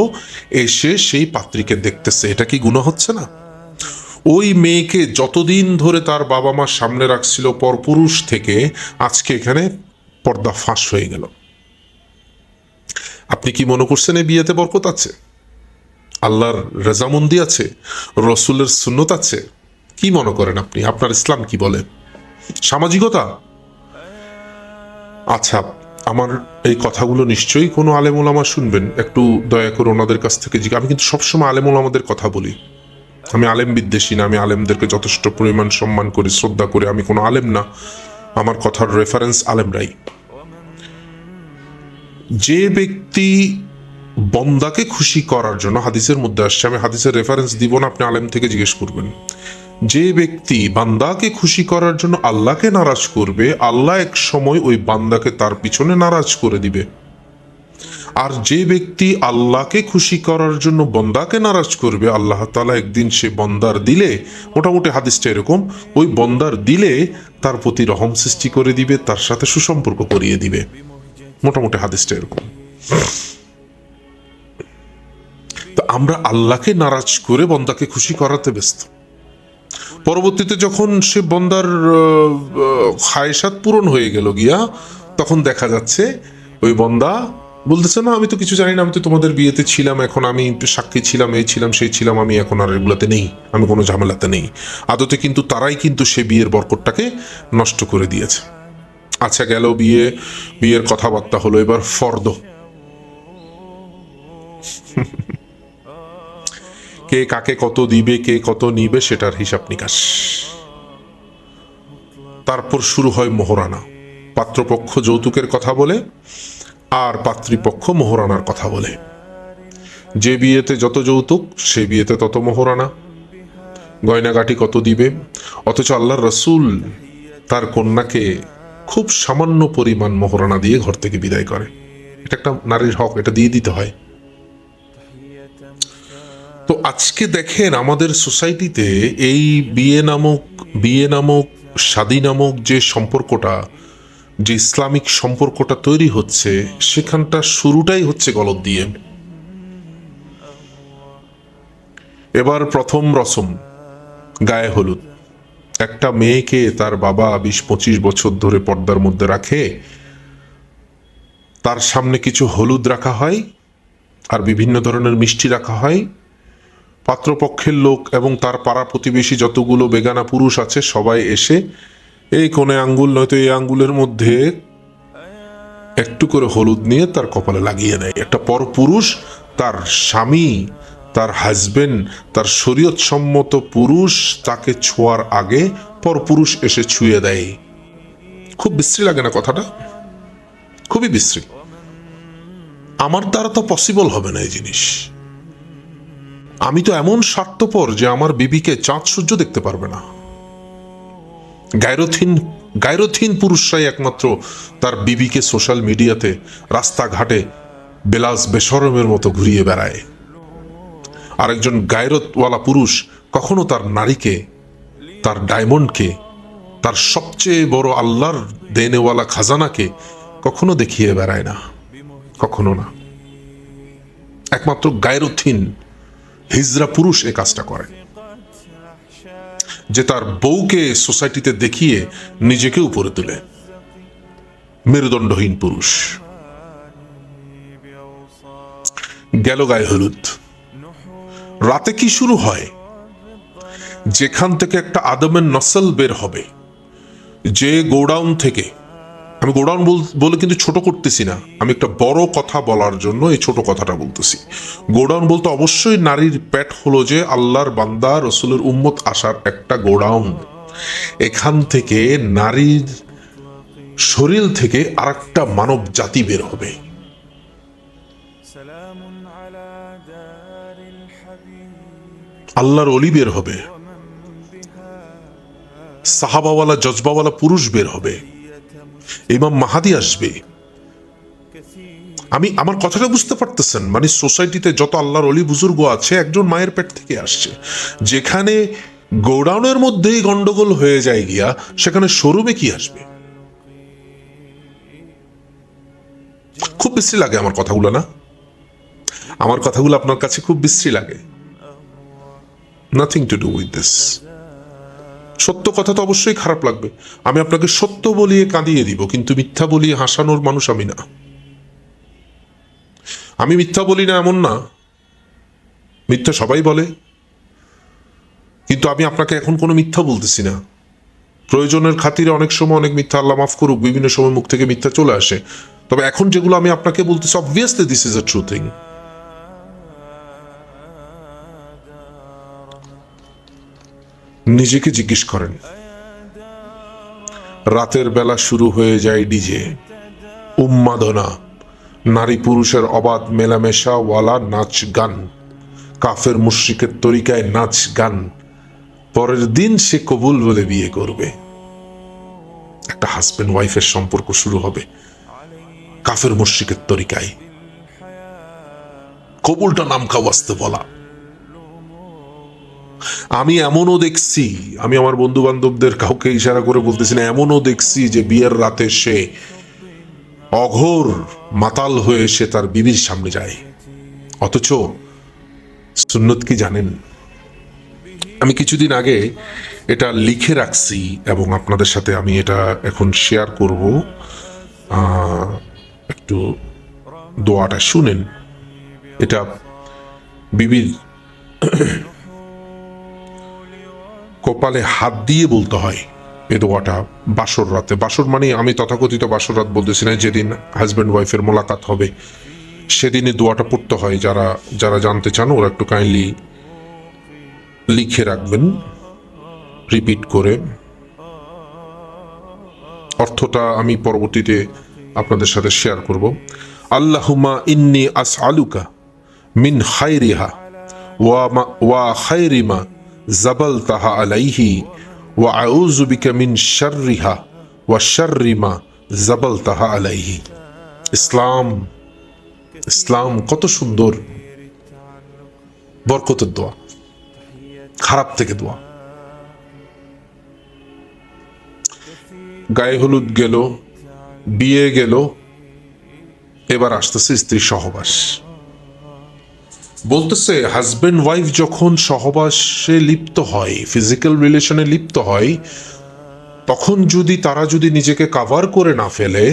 এসে সেই পাত্রীকে দেখতেছে। এটা কি গুনাহ হচ্ছে না? ওই মেয়েকে যতদিন ধরে তার বাবা মা সামনে রাখছিল পরপুরুষ থেকে, আজকে এখানে পর্দা ফাঁস হয়ে গেল। আপনি কি মনে করছেন এই বিয়েতে বরকত আছে? আল্লাহর রেজামন্দি আছে? রসুলের সুন্নত আছে? কি মনে করেন আপনি? আপনার ইসলাম কি বলে? সামাজিকতা? আচ্ছা, আমার এই কথাগুলো নিশ্চয়ই কোনো আলেম ওলামা শুনবেন, একটু দয়া করে ওনাদের কাছ থেকে আমি কিন্তু সবসময় আলেম ওলামাদের কথা বলি। আমি আলেম বিদ্বেষী না, আমি আলেমদেরকে যথেষ্ট পরিমাণ সম্মান করি, শ্রদ্ধা করি। আমি কোনো আলেম না, আমার কথার রেফারেন্স আলেমরাই। যে ব্যক্তি বন্দাকে খুশি করার জন্য, হাদিসের মধ্যে আসছে, আমি হাদিসের রেফারেন্স দিব না, আপনি আলেম থেকে জিজ্ঞেস করবেন। যে ব্যক্তি বান্দাকে খুশি করার জন্য আল্লাহকে নারাজ করবে, আল্লাহ এক সময় ওই বান্দাকে তার পিছনে নারাজ করে দিবে। আর যে ব্যক্তি আল্লাহকে খুশি করার জন্য বন্দাকে নারাজ করবে, আল্লাহ তাআলা একদিন সে বন্দার দিলে, মোটামুটি হাদিসটা এরকম, ওই বন্দার দিলে তার প্রতি রহম সৃষ্টি করে দিবে, তার সাথে সুসম্পর্ক করিয়ে দিবে। মোটামুটি হাদিসটা এরকম। তো আমরা আল্লাহকে নারাজ করে বন্দাকে খুশি করাতে ব্যস্ত। পরবর্তীতে যখন সে বন্দার খায়সাত পূরণ হয়ে গেল গিয়া, তখন দেখা যাচ্ছে ওই বন্দা বলতেছে না আমি তো কিছু জানি না, আমি তো তোমাদের বিয়েতে ছিলাম, এখন আমি সাক্ষী ছিলাম, এই ছিলাম, সেই ছিলাম, আমি এখন আর এগুলাতে নেই, আমি কোনো ঝামেলাতে নেই। আদতে কিন্তু তারাই কিন্তু সে বিয়ের বরকতটাকে নষ্ট করে দিয়েছে। আচ্ছা, গেল বিয়ের কথাবার্তা হলো, এবার ফর্দ। কে কাকে কত দিবে, কে কত নিবে, সেটার হিসাব নিকাশ। তারপর শুরু হয় মোহরানা। পাত্রপক্ষ যৌতুকের কথা বলে, আর পাত্রীপক্ষ মোহরানার কথা বলে। যে বিয়েতে যত যৌতুক, সে বিয়েতে তত মোহরানা, গয়নাগাটি কত দিবে। অথচ আল্লাহর রসুল তার কন্যাকে খুব সামান্য পরিমাণ মোহরানা দিয়ে ঘর থেকে বিদায় করে। এটা একটা নারীর হক, এটা দিয়ে দিতে হয়। আজকে দেখেন আমাদের সোসাইটিতে এই বিয়ে নামক শাদী নামক যে সম্পর্কটা, যে ইসলামিক সম্পর্কটা তৈরি হচ্ছে, সেখানটা শুরুটাই হচ্ছে গলত দিয়ে। এবার প্রথম রসম গায়ে হলুদ। একটা মেয়েকে তার বাবা 20-25 বছর ধরে পর্দার মধ্যে রাখে, তার সামনে কিছু হলুদ রাখা হয় আর বিভিন্ন ধরনের মিষ্টি রাখা হয়। পাত্রপক্ষের লোক এবং তার পাড়া প্রতিবেশী যতগুলো বেগানা পুরুষ আছে সবাই এসে এই কোণে আঙ্গুল নয়তো এই আঙ্গুলের মধ্যে একটু করে হলুদ নিয়ে তার কপালে লাগিয়ে নেয়। একটা পরপুরুষ, তার স্বামী, তার হাজবেন্ড, তার শরীয়ত সম্মত পুরুষ তাকে ছোঁয়ার আগে পরপুরুষ এসে ছুঁয়ে দেয়। খুব বিশ্রী লাগে না কথাটা? খুবই বিশ্রী। আমার দ্বারা তো পসিবল হবে না এই জিনিস। আমি তো এমন স্বার্থপর যে আমার বিবিকে চাঁদ সূর্য দেখতে পারবে না। গায়রথিন পুরুষরাই একমাত্র তার বিবিকে সোশ্যাল মিডিয়াতে, রাস্তাঘাটে বেলাস বেশরমের মতো ঘুরিয়ে বেড়ায়। আরেকজন গায়রতওয়ালা পুরুষ কখনো তার নারীকে, তার ডায়মন্ডকে, তার সবচেয়ে বড় আল্লাহর দেনেওয়ালা খাজানাকে কখনো দেখিয়ে বেড়ায় না, কখনো না। একমাত্র গায়রথিন হিজরা পুরুষ এ কাজটা করে, যে তার বউকে সোসাইটিতে দেখিয়ে নিজেকে উপরে তুলে। মেরুদণ্ডহীন পুরুষ। গেল গায়ে হলুদ। রাতে কি শুরু হয়? যেখান থেকে একটা আদমের নসল বের হবে, যে গোডাউন থেকে, আমি গোডাউন বলে কিন্তু ছোট করতেছি না, আমি একটা বড় কথা বলার জন্য এই ছোট কথাটা বলতেছি। গোডাউন বলতে অবশ্যই নারীর পেট হলো যে আল্লাহর বান্দা রসুলের উম্মত আসার একটা গোডাউন। এখান থেকে নারীর শরীর থেকে আরেকটা মানব জাতি বের হবে। আল্লাহর অলি বের হবে, সাহাবাওয়ালা জজবাওয়ালা পুরুষ বের হবে, ইমাম মাহাদি আসবে। আমার কথাটা বুঝতে পারতেছেন? মানে সোসাইটিতে যত আল্লাহর অলি বুজুর্গ আছে একজন মায়ের পেট থেকে আসছে। যেখানে গোডাউনের মধ্যেই গন্ডগোল হয়ে যায় গিয়া, সেখানে শোরুমে কি আসবে? খুব বিশ্রী লাগে আমার কথাগুলো, না? আমার কথাগুলো আপনার কাছে খুব বিশ্রী লাগে? Nothing to do with this. সত্য কথা তো অবশ্যই খারাপ লাগবে। আমি আপনাকে সত্য বলিয়ে কাঁদিয়ে দিব, কিন্তু মিথ্যা বলিয়ে হাসানোর মানুষ আমি না। আমি মিথ্যা বলি না এমন না, মিথ্যা সবাই বলে, কিন্তু আমি আপনাকে এখন কোনো মিথ্যা বলতেছি না। প্রয়োজনের খাতিরে অনেক সময় অনেক মিথ্যা, আল্লাহ মাফ করুক, বিভিন্ন সময় মুখ থেকে মিথ্যা চলে আসে। তবে এখন যেগুলো আমি আপনাকে বলতেছি, obviously this is a true thing. নিজেকে জিজ্ঞেস করেন, রাতের বেলা শুরু হয়ে যায় ডিজে, উন্মাদনা, নারী পুরুষের অবাধ মেলামেশা ওয়ালা নাচ গান, কাফের মুশরিকের তরিকায় নাচ গান। পরের দিন সে কবুল বলে বিয়ে করবে। একটা হাজবেন্ড ওয়াইফের সম্পর্ক শুরু হবে কাফের মুশরিকের তরিকায়। কবুলটা নাম খাওয়াস্তে বলা। আমি এমনও দেখছি, আমি আমার বন্ধু বান্ধবদের কাউকে ইশারা করে বলতেছি না, এমনও দেখছি যে বিয়ের রাতে সে অঘোর মাতাল হয়ে সে তার বিবির সামনে যায়। অথচ সুন্নত কি জানেন? আমি কিছুদিন আগে এটা লিখে রাখছি এবং আপনাদের সাথে আমি এটা এখন শেয়ার করব। একটু দোয়াটা শুনেন। এটা বিবির কপালে হাত দিয়ে বলতে হয় এই দোয়াটা বাসর রাতে। বাসর মানে আমি তথাকথিত বাসর রাত বলতেছি না, যেদিন হাজব্যান্ড ওয়াইফের মোলাকাত হবে সেদিনই দোয়াটা পড়তে হয়। যারা যারা জানতে চান ওরা একটু কাইন্ডলি লিখে রাখবেন রিপিট করে। অর্থটা আমি পরবর্তীতে আপনাদের সাথে শেয়ার করব। আল্লাহুম্মা ইন্নী আসআলুকা মিন খায়রিহা ওয়া খায়রি মা জাবালতাহা আলাইহি ওয়া আউযু বিকা মিন শাররিহা ওয়া শাররি মা জাবালতাহা আলাইহি। ইসলাম কত সুন্দর। বরকতের দোয়া, খারাপ থেকে দোয়া। গায়ে হলুদ গেল, বিয়ে গেল, এবার আসতেছে স্ত্রী সহবাস। বলতেছে হাজবেন্ড ওয়াইফ যখন সহবাসে লিপ্ত হয়, ফিজিক্যাল রিলেশনে লিপ্ত হয়, তখন তারা যদি নিজেকে কাভার করে না ফেলে,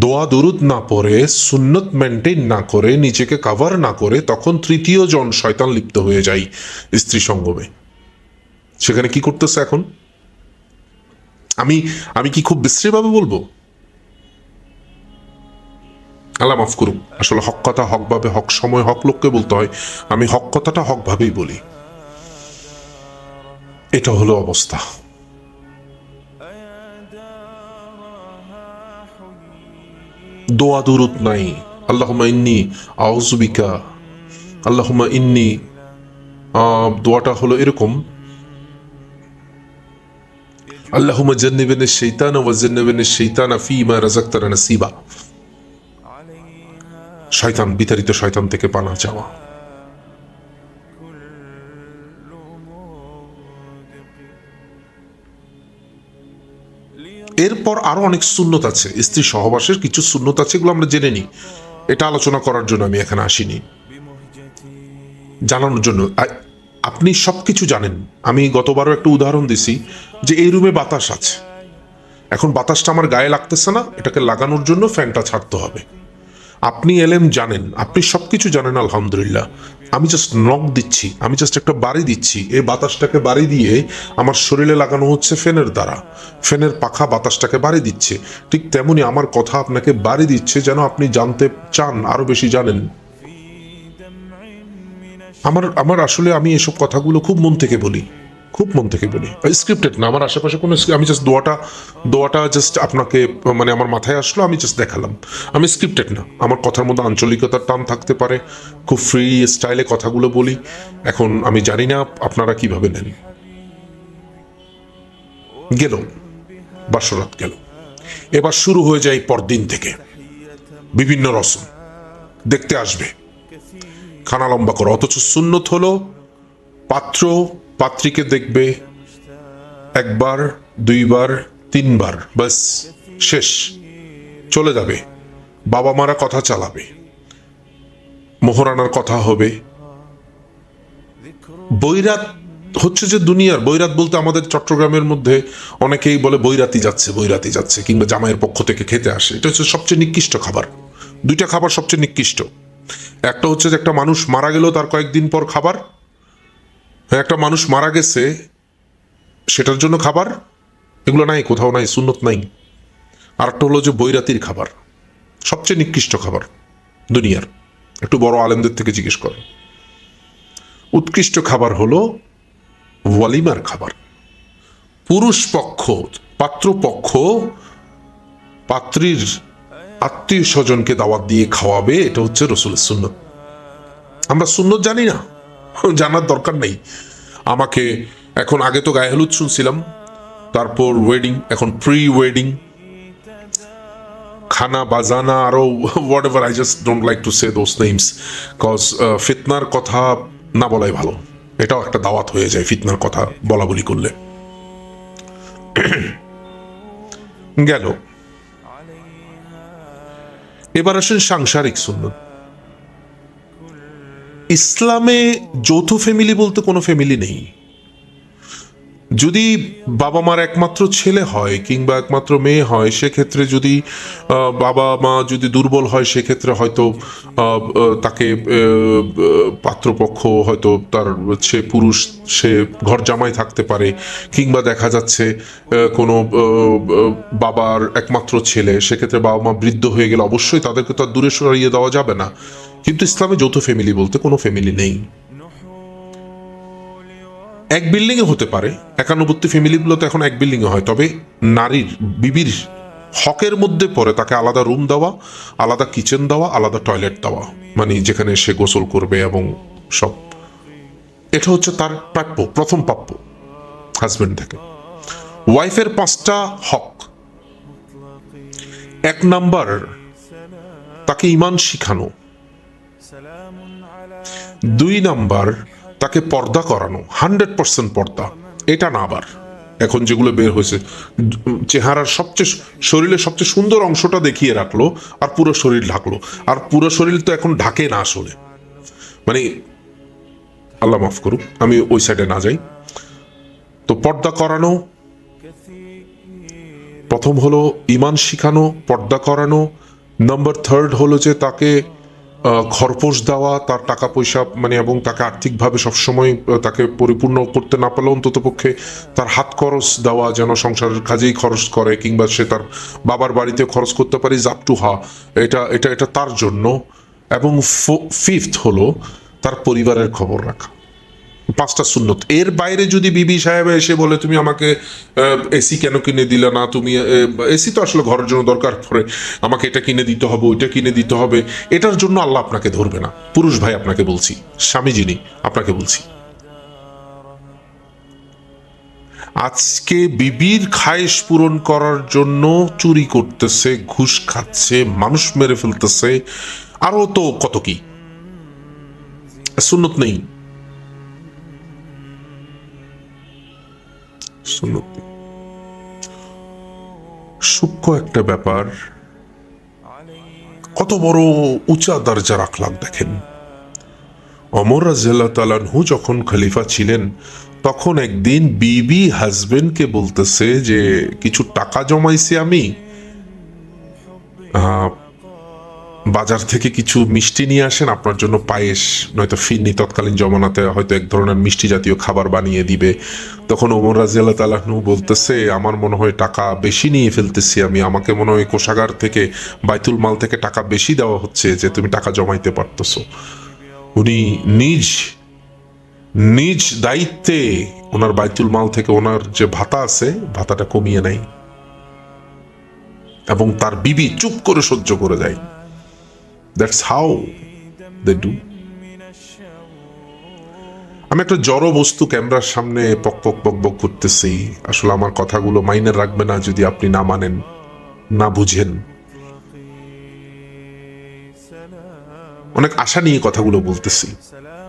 দোয়া দুরুদ না পড়ে, সুন্নত মেনটেন না করে, নিজেকে কাভার না করে, তখন তৃতীয় জন শয়তান লিপ্ত হয়ে যায় স্ত্রী সঙ্গমে। সেখানে কি করতেছে এখন? আমি আমি কি খুব বিশ্রীভাবে বলবো? আল্লাহ মাফ করুক, আসলে হক কথা হকভাবে, হক সময়, হক লোককে বলতে হয়। আমি হক কথাটা হকভাবেই বলি। এটা হলো অবস্থা। দোয়া দুরুদ নাই। আল্লাহুম্মা ইন্নী আউযু বিকা, আল্লাহুম্মা ইন্নী, দোয়াটা হলো এরকম, আল্লাহুম্মা জান্নিবনি শাইতানা ওয়া জান্নিবনি শাইতানা ফীমা রাযাকতানা নাসিবা। শয়তান, বিতাড়িত শয়তান থেকে পানা চাওয়া। এরপর আরো অনেক সুন্নত আছে, স্ত্রী সহবাসের কিছু সুন্নত আছে, এগুলো আমরা জেনে নিই। এটা আলোচনা করার জন্য আমি এখানে আসিনি, জানানোর জন্য। আপনি সবকিছু জানেন। আমি গতবারও একটা উদাহরণ দিছি যে এই রুমে বাতাস আছে, এখন বাতাসটা আমার গায়ে লাগতেছে না, এটাকে লাগানোর জন্য ফ্যানটা ছাড়তে হবে। আপনি এলেম জানেন, আপনি সবকিছু জানেন, আলহামদুলিল্লাহ। আমি জাস্ট নক দিচ্ছি, আমি জাস্ট একটা বাড়ি দিচ্ছি, এই বাতাসটাকে বাড়ি দিয়ে আমার শরীরে লাগানো হচ্ছে ফ্যানের দ্বারা। ফ্যানের পাখা বাতাসটাকে বাড়ি দিচ্ছে। ঠিক তেমনি আমার কথা আপনাকে বাড়ি দিচ্ছে, যেন আপনি জানতে চান, আরো বেশি জানেন। আমার আসলে আমি এসব কথাগুলো খুব মন থেকে বলি, খুব মন থেকে বলি, স্ক্রিপ্টেড না। আমার আশেপাশে কোনো, আমি জাস্ট দোয়াটা জাস্ট আপনাকে, মানে আমার মাথায় আসলো, আমি জাস্ট দেখালাম। আমি স্ক্রিপ্টেড না। আমার কথার মধ্যে আঞ্চলিকতার টান থাকতে পারে, খুব ফ্রি স্টাইলে কথাগুলো বলি। এখন আমি জানি না আপনারা কিভাবে নেন। গেল, বাসরাত গেল, এবার শুরু হয়ে যায় পরদিন থেকে বিভিন্ন রসম। দেখতে আসবে, খানা লম্বা করো, অথচ সুন্নত হলো পাত্র পাত্রীকে দেখবে একবার, দুইবার, তিনবার, বাস, শেষ, চলে যাবে। বাবা মারা কথা চালাবে, মোহরানার কথা হবে। বৈরাত হচ্ছে যে দুনিয়ার বৈরাত বলতে আমাদের চট্টগ্রামের মধ্যে অনেকেই বলে বৈরাতি যাচ্ছে, কিংবা জামাইয়ের পক্ষ থেকে খেতে আসে। এটা হচ্ছে সবচেয়ে নিকৃষ্ট খাবার। দুইটা খাবার সবচেয়ে নিকৃষ্ট। একটা হচ্ছে যে একটা মানুষ মারা গেল, তার কয়েকদিন পর খাবার। একটা মানুষ মারা গেছে, সেটার জন্য খাবার, এগুলো নাই, কোথাও নাই, সুন্নত নাই। আর একটা হলো যে বৈরাতির খাবার, সবচেয়ে নিকৃষ্ট খাবার দুনিয়ার। একটু বড় আলেমদের থেকে জিজ্ঞেস কর। উৎকৃষ্ট খাবার হলো ওয়ালিমার খাবার। পুরুষ পক্ষ, পাত্রপক্ষ পাত্রীর আত্মীয় স্বজনকে দাওয়াত দিয়ে খাওয়াবে, এটা হচ্ছে রসুলের সুন্নত। আমরা সুন্নত জানি না, জানার দরকার নেই আমাকে। এখন আগে তো গায়ে হলুদ শুনছিলাম, তারপর ওয়েডিং, এখন প্রি ওয়েডিং, খানা বাজানা, আরো whatever. I just don't like to say those names, cause ফিতনার কথা না বলাই ভালো। এটাও একটা দাওয়াত হয়ে যায় ফিতনার কথা বলা বলি করলে। গেল, এবার আসেন সাংসারিক সুন্নত। ইসলামে যৌথ ফ্যামিলি বলতে কোনো ফ্যামিলি নেই। যদি বাবা মার একমাত্র ছেলে হয় কিংবা একমাত্র মেয়ে হয়, সেক্ষেত্রে যদি বাবা মা যদি দুর্বল হয়, সেক্ষেত্রে হয়তো তাকে পাত্রপক্ষ হয়তো তার হচ্ছে পুরুষ, সে ঘর জামাই থাকতে পারে। কিংবা দেখা যাচ্ছে কোনো বাবার একমাত্র ছেলে, সেক্ষেত্রে বাবা মা বৃদ্ধ হয়ে গেলে অবশ্যই তাদেরকে তো আর দূরে সরিয়ে দেওয়া যাবে না। কিন্তু ইসলামে যৌথ ফ্যামিলি বলতে কোনো ফ্যামিলি নেই। এক বিল্ডিং এ হতে পারে, একান্নবর্তী ফ্যামিলিগুলো তো এখন এক বিল্ডিং এ হয়, তবে নারীর, বিবির হকের মধ্যে পড়ে তাকে আলাদা রুম দেওয়া, আলাদা কিচেন দেওয়া, আলাদা টয়লেট দেওয়া, মানে যেখানে সে গোসল করবে এবং সব। এটা হচ্ছে তার প্রাপ্য, প্রথম প্রাপ্য হাজবেন্ড থেকে। ওয়াইফের 5টা হক। 1 নাম্বার, তাকে ঈমান শিখানো। দুই নাম্বার, তাকে পর্দা করানো, 100% পর্দা। এটা না আবার এখন যেগুলো বের হয়েছে, চেহারার সবচেয়ে শরীরের সবচেয়ে সুন্দর অংশটা দেখিয়ে রাখলো আর পুরো শরীর ঢাকলো, আর পুরো শরীর তো এখন ঢাকে না আসলে, মানে আল্লাহ মাফ করুক, আমি ওই সাইডে না যাই। তো পর্দা করানো, প্রথম হলো ইমান শিখানো, পর্দা করানো। নাম্বার থার্ড হলো যে তাকে খরপোশ দেওয়া, তার টাকা পয়সা মানে, এবং তাকে আর্থিকভাবে সবসময় তাকে পরিপূর্ণ করতে না পারলে অন্তত পক্ষে তার হাত খরচ দেওয়া, যেন সংসারের কাজেই খরচ করে, কিংবা সে তার বাবার বাড়িতে খরচ করতে পারে, জাপ টু হা, এটা এটা এটা তার জন্য। এবং ফিফথ হলো তার পরিবারের খবর রাখা। 5টা সুন্নত। এর বাইরে যদি বিবি সাহেব এসে বলে তুমি আমাকে এসি কেন কিনে দিলে না, তুমি এসি তো আসলে ঘরের জন্য দরকার পড়ে, আমাকে এটা কিনে দিতে হবে, ওইটা কিনে দিতে হবে, এটার জন্য আল্লাহ আপনাকে ধরবে না। পুরুষ ভাই আপনাকে বলছি, স্বামী যিনি আপনাকে বলছি, আজকে বিবির খায়েশ পূরণ করার জন্য চুরি করতেছে, ঘুষ খাচ্ছে, মানুষ মেরে ফেলতেছে, আরো তো কত কি। সুন্নত নেই, সূক্ষ্ম একটা ব্যাপার, কত বড় উঁচা দরজা রাখলাম দেখেন। ওমর রাদিয়াল্লাহু তাআলা আনহু যখন খলিফা ছিলেন, তখন একদিন বিবি হাজবেন্ডকে বলতেছে যে কিছু টাকা জমাইছি আমি, বাজার থেকে কিছু মিষ্টি নিয়ে আসেন, আপনার জন্য পায়েস নয়তো ফিরনি, তৎকালীন জমানাতে হয়তো এক ধরনের মিষ্টি জাতীয় খাবার বানিয়ে দিবে। তখন ওমর রাদিয়াল্লাহু তাআলা আনহু বলতেছে আমার মনে হয় টাকা বেশি নিয়ে ফেলতেছি আমি, আমাকে মনে হয় কোষাগার থেকে, বাইতুল মাল থেকে টাকা বেশি দেওয়া হচ্ছে যে তুমি টাকা জমাইতে পারতেছো। উনি নিজ নিজ দায়িত্বে ওনার বাইতুল মাল থেকে ওনার যে ভাতা আছে ভাতাটা কমিয়ে নেয়, এবং তার বিবি চুপ করে সহ্য করে যায়। That's how they do. আমি একটা জড় বস্তু ক্যামেরার সামনে পক পক বক বক করতেছি, আসলে আমার কথাগুলো মাইনে রাখবে না যদি আপনি না মানেন, না বুঝেন। অনেক আশা নিয়ে কথাগুলো বলতেছি,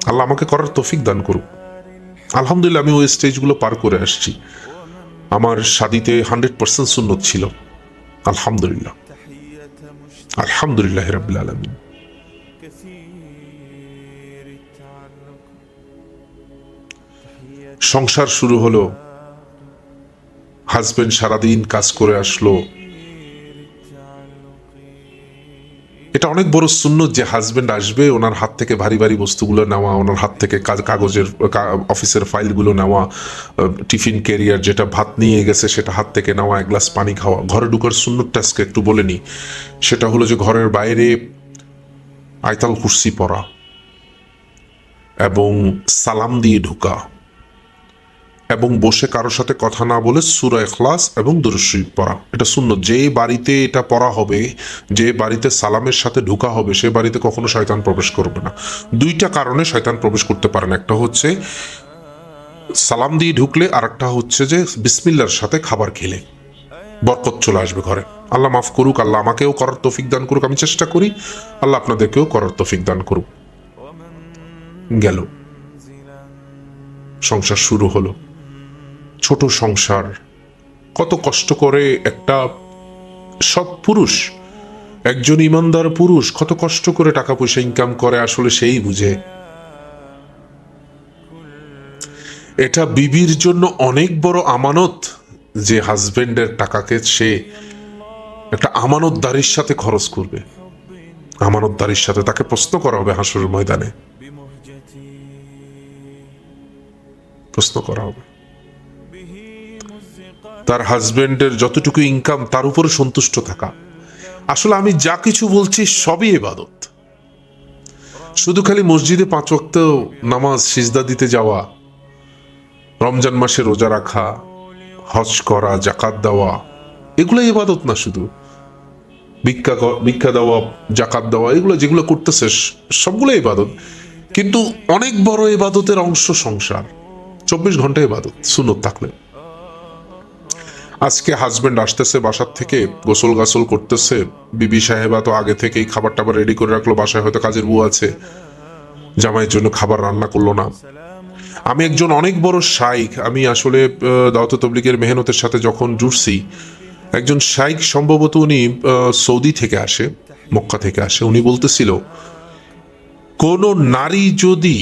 আল্লাহ আমাকে করার তৌফিক দান করুক। আলহামদুলিল্লাহ আমি ওই স্টেজগুলো পার করে আসছি, আমার শাদীতে 100% সুন্নত ছিল, আলহামদুলিল্লাহ, আলহামদুলিল্লাহ রাব্বিল আলামিন। সংসার শুরু হলো, হাজবেন্ড সারাদিন কাজ করে আসলো, এটা অনেক বড় সুন্নত যে হাজবেন্ড আসবে, ওনার হাত থেকে ভারী ভারী বস্তুগুলো নেওয়া, ওনার হাত থেকে কাগজের অফিসের ফাইলগুলো নেওয়া, টিফিন ক্যারিয়ার যেটা ভাত নিয়ে গেছে সেটা হাত থেকে নেওয়া, এক গ্লাস পানি খাওয়া। ঘরে ঢুকার সুন্নতটা আজকে একটু বলে নি, সেটা হলো যে ঘরের বাইরে আয়তাল কুরসি পড়া এবং সালাম দিয়ে ঢুকা, এবং বসে কারোর সাথে কথা না বলে সূরা ইখলাস এবং দুরূদ শরীফ পড়া, এটা সুন্নত। যে বাড়িতে এটা পড়া হবে, যে বাড়িতে সালামের সাথে ঢুকা হবে, সে বাড়িতে কখনো শয়তান প্রবেশ করবে না। 2টা কারণে শয়তান প্রবেশ করতে পারে না, একটা হচ্ছে সালাম দিয়ে ঢুকলে, আর একটা হচ্ছে যে বিসমিল্লাহর সাথে খাবার খেলে বরকত চলে আসবে ঘরে। আল্লাহ মাফ করুক, আল্লাহ আমাকেও করার তৌফিক দান করুক, আমি চেষ্টা করি, আল্লাহ আপনাদেরকেও করার তৌফিক দান করুক। গেল, সংসার শুরু হলো, ছোট সংসার, কত কষ্ট করে একটা সৎ পুরুষ, একজন ইমানদার পুরুষ কত কষ্ট করে টাকা পয়সা ইনকাম করে, আসলে সেই বুঝে। এটা বিবির জন্য অনেক বড় আমানত যে হাজবেন্ডের টাকাকে সে একটা আমানতদারির সাথে খরচ করবে, আমানতদারির সাথে তাকে প্রশ্ন করা হবে হাসরের ময়দানে, প্রশ্ন করা হবে। তার হাজবেন্ডের যতটুকু ইনকাম তার উপরে সন্তুষ্ট থাকা। আসলে আমি যা কিছু বলছি সবই ইবাদত, শুধু খালি মসজিদে 5 ওয়াক্ত নামাজ, সিজদা দিতে যাওয়া, রমজান মাসে রোজা রাখা, হজ করা, জাকাত দেওয়া, এগুলো ইবাদত না। শুধু ভিক্ষা দেওয়া, জাকাত দেওয়া, এগুলো যেগুলো করতেছে সবগুলো ইবাদত, কিন্তু অনেক বড় ইবাদতের অংশ সংসার, 24 ঘন্টা ইবাদত সুন্নত থাকলে। আজকে হাজবেন্ড আসতেছে বাসার থেকে, গোসল গাসল করতেছে, বিবি সাহেবা তো আগে থেকেই খাবার টাবার রেডি করে রাখলো, বাসায় হয়তো কাজের বউ আছে, জামাইয়ের জন্য খাবার রান্না করলো না। আমি একজন অনেক বড় শাইখ, আমি আসলে দাওয়াত তাবলীগের মেহনতের সাথে যখন জুড়ছি, একজন শাইখ সম্ভবত উনি সৌদি থেকে আসে, মক্কা থেকে আসে, উনি বলতেছিল কোন নারী যদি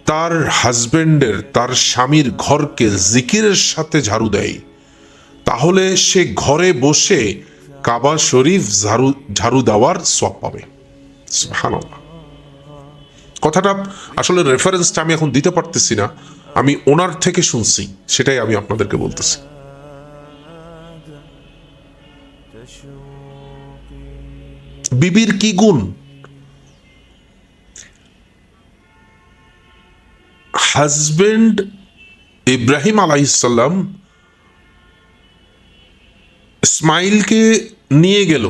তার হাজবেন্ডের, তার স্বামীর ঘরকে জিকিরের সাথে ঝাড়ু দেয়, তাহলে সে ঘরে বসে কাবা শরীফ ঝাড়ু দেওয়ার সওয়াব পাবে। সুবহানাল্লাহ। কথাটা আসলে রেফারেন্সটা আমি এখন দিতে পারতেছি না, আমি ওনার থেকে শুনছি, সেটাই আমি আপনাদেরকে বলতেছি। বিবির কি গুণ? হাজবেন্ড ইব্রাহিম আলাইহিসসালাম ইসমাইলকে নিয়ে গেল,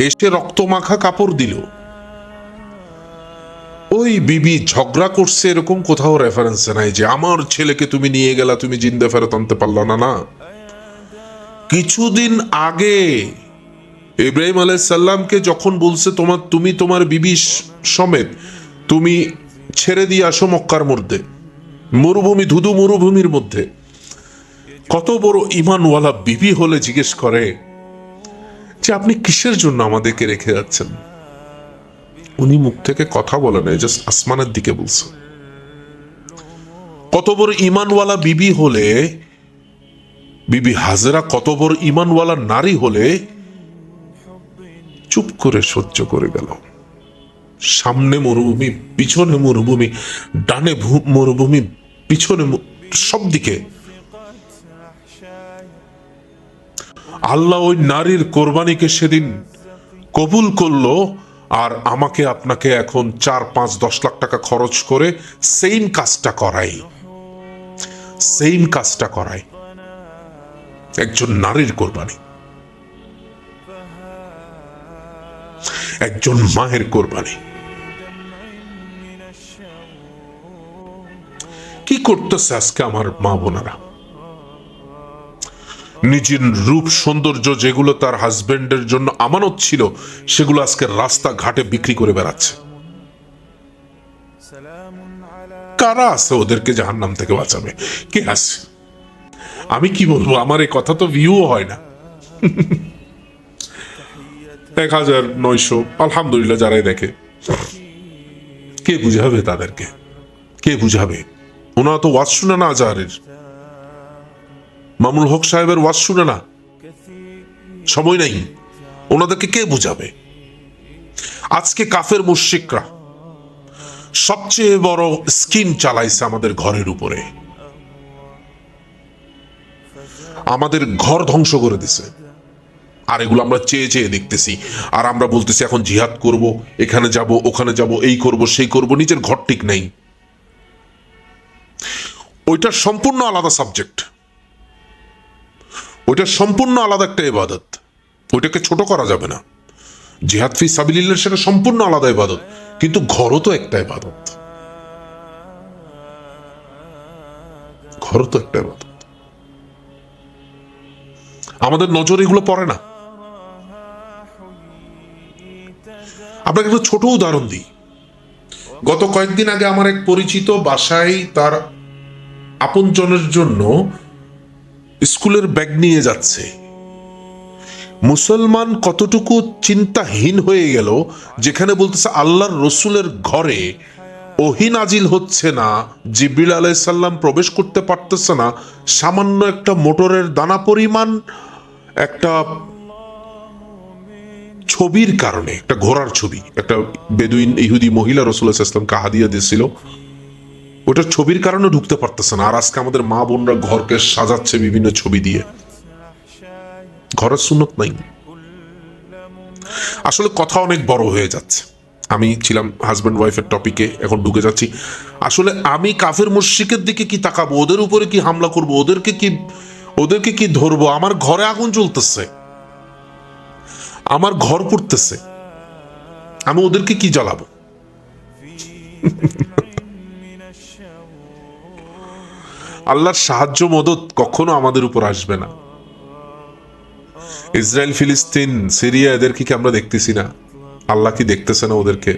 এসে রক্তমাখা কাপড় দিল, ওই বিবি ঝগড়া করছে এরকম কোথাও রেফারেন্স নাই যে আমার ছেলেকে তুমি নিয়ে গেলা, তুমি জিন্দা ফেরত আনতে পারলা না। না, কিছুদিন আগে ইব্রাহিম আলাইহিস সালামকে যখন বলছে তুমি তোমার বিবি সমেত তুমি ছেড়ে দিয়ে আসো মক্কার মধ্যে, মরুভূমি, ধুধু মরুভূমির মধ্যে, কত বড় ইমানওয়ালা বিবি হলে জিজ্ঞেস করে যে আপনি কিসের জন্য আমাদেরকে রেখে যাচ্ছেন? উনি মুখ থেকে কথা বলে নাই, জাস্ট আসমানের দিকে বলছে। কত বড় ইমানওয়ালা বিবি হলে, বিবি হাজেরা কত বড় ইমানওয়ালা নারী হলে চুপ করে সহ্য করে গেল। সামনে মরুভূমি, পিছনে মরুভূমি, ডানে মরুভূমি, পিছনে সব দিকে। আল্লাহ ওই নারীর কোরবানিকে সেদিন কবুল করলো, আর আমাকে আপনাকে এখন 4, 5, 10 লাখ টাকা খরচ করে সেম কাজটা করাই। একজন নারীর কোরবানি, একজন মায়ের কোরবানি। কি করতেছে আজকে আমার মা বোনেরা? নিজের রূপ সৌন্দর্য যেগুলো তার হাজবেন্ডের জন্য আমানত ছিল, সেগুলো আজকে রাস্তা ঘাটে বিক্রি করে বেড়াচ্ছে। কারা আছে ওদেরকে জাহান্নাম থেকে বাঁচাবে? কে আছে? আমি কি বলবো, আমার এই কথা তো ভিউ হয় না। 1900, আলহামদুলিল্লাহ যারাই দেখে। কে বুঝাবে তাদেরকে? কে বুঝাবে? ওনারা তো ওয়াজ শুনে না, আজহারের মামুল হক সাহেবের ওয়াজ শুনে না, সময় নাই, ওনাদেরকে কে বুঝাবে? আজকে কাফের মুশরিকরা সবচেয়ে বড় স্কিম চালাইছে আমাদের ঘরের উপরে, আমাদের ঘর ধ্বংস করে দিছে। আর এগুলো আমরা চেয়ে চেয়ে দেখতেছি, আর আমরা বলতেছি এখন জিহাদ করব, এখানে যাব, ওখানে যাব, এই করব, সেই করব, নিজের ঘর ঠিক নেই। ওইটা সম্পূর্ণ আলাদা সাবজেক্ট, ওইটা সম্পূর্ণ আলাদা একটা ইবাদত, ওইটাকে ছোট করা যাবে না। জিহাদ ফি সাবিলিল্লাহ সেটা সম্পূর্ণ আলাদা ইবাদত, কিন্তু ঘরও তো একটা ইবাদত, ঘরও তো একটা ইবাদত। আমাদের নজর এগুলো পড়ে না। আপনাকে একটা ছোট উদাহরণ দিই। গত কয়েকদিন আগে আমার এক পরিচিত বাসায় তার আপনজনের জন্য স্কুলের ব্যাগ নিয়ে যাচ্ছে। মুসলমান কতটুকু চিন্তাহীন হয়ে গেল, যেখানে বলতেছে আল্লাহর রসুলের ঘরে ওহী নাজিল হচ্ছে না, জিবরিল আলাইহিস সালাম প্রবেশ করতে পারতেছে না, সামান্য একটা মোটরের দানা পরিমাণ একটা ছবির কারণে, একটা ঘোড়ার ছবি, একটা বেদুইন ইহুদি মহিলা রাসূলুল্লাহ সাল্লাল্লাহু আলাইহি ওয়াসাল্লামকে হাদিয়া দিয়েছিল, ওটার ছবির কারণে ঢুকতে পারতেছে না। আর আজকে আমাদের মা বোনরা ঘরকে সাজাচ্ছে বিভিন্ন ছবি দিয়ে। ঘরের সুন্নত নাই। আসলে কথা অনেক বড় হয়ে যাচ্ছে। আমি ছিলাম হাজব্যান্ড ওয়াইফের টপিকে, এখন ঢুকে যাচ্ছি। আসলে আমি কাফের মুশরিকের দিকে কি তাকাবো, ওদের উপরে কি হামলা করব, ওদেরকে কি ধরবো? আমার ঘরে আগুন জ্বলতেছে, আমার ঘর পুড়তেছে, আমি ওদেরকে কি জ্বালাবো? আল্লাহর সাহায্য মদত কখনো আমাদের উপর আসবে না। ইসরায়েল, ফিলিস্তিন, সিরিয়া, এদেরকে কি আমরা দেখতেছি না? আল্লাহ কি দেখতেছে না ওদেরকে?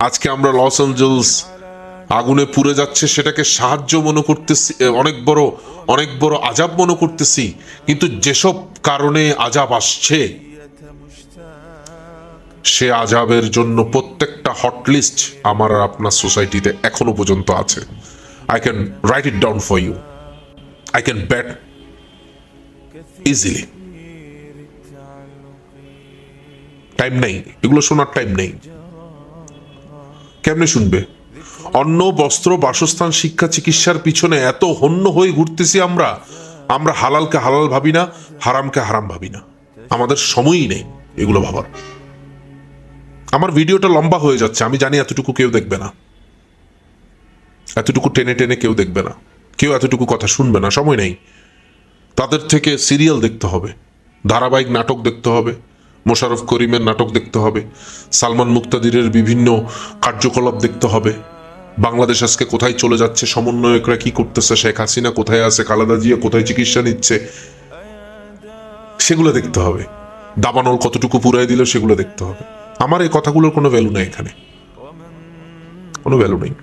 আজকে আমরা লস অ্যাঞ্জেলস আগুনে পুড়ে যাচ্ছে সেটাকে সাহায্য মনে করতেছি, অনেক বড় আযাব মনে করতেছি, কিন্তু যেসব কারণে আযাব আসছে সে আযাবের জন্য প্রত্যেকটা হটলিস্ট আমার আর আপনার সোসাইটিতে এখনো পর্যন্ত আছে। I can write it down for you, I can bet easily. Time নেই, এগুলো শোনার টাইম নেই। কেমনে শুনবে? অন্ন, বস্ত্র, বাসস্থান, শিক্ষা, চিকিৎসার পিছনে এত হন্য হয়ে ঘুরতেছি আমরা হালালকে হালাল ভাবি না, হারামকে হারাম ভাবি না। আমাদের সময়ই নেই এগুলো ভাবার। আমার ভিডিওটা লম্বা হয়ে যাচ্ছে, আমি জানি এতটুকু কেউ দেখবে না, এতটুকু টেনে টেনে কেউ দেখবে না, কেউ এতটুকু কথা শুনবে না, সময় নেই। তাদের থেকে সিরিয়াল দেখতে হবে, ধারাবাহিক নাটক দেখতে হবে, মোশাররফ করিমের নাটক দেখতে হবে, সালমান মুক্তাদিরের বিভিন্ন কার্যকলাপ দেখতে হবে, বাংলাদেশ আজকে কোথায় চলে যাচ্ছে, সমন্বয়করা কি করতেছে, শেখ হাসিনা কোথায় আছে, খালেদা জিয়া কোথায় চিকিৎসা নিচ্ছে, সেগুলো দেখতে হবে। দাবানল কতটুকু পুরাই দিল সেগুলো দেখতে হবে। আমার এই কথাগুলোর কোনো ভ্যালু নেই, এখানে কোনো ভ্যালু নেই।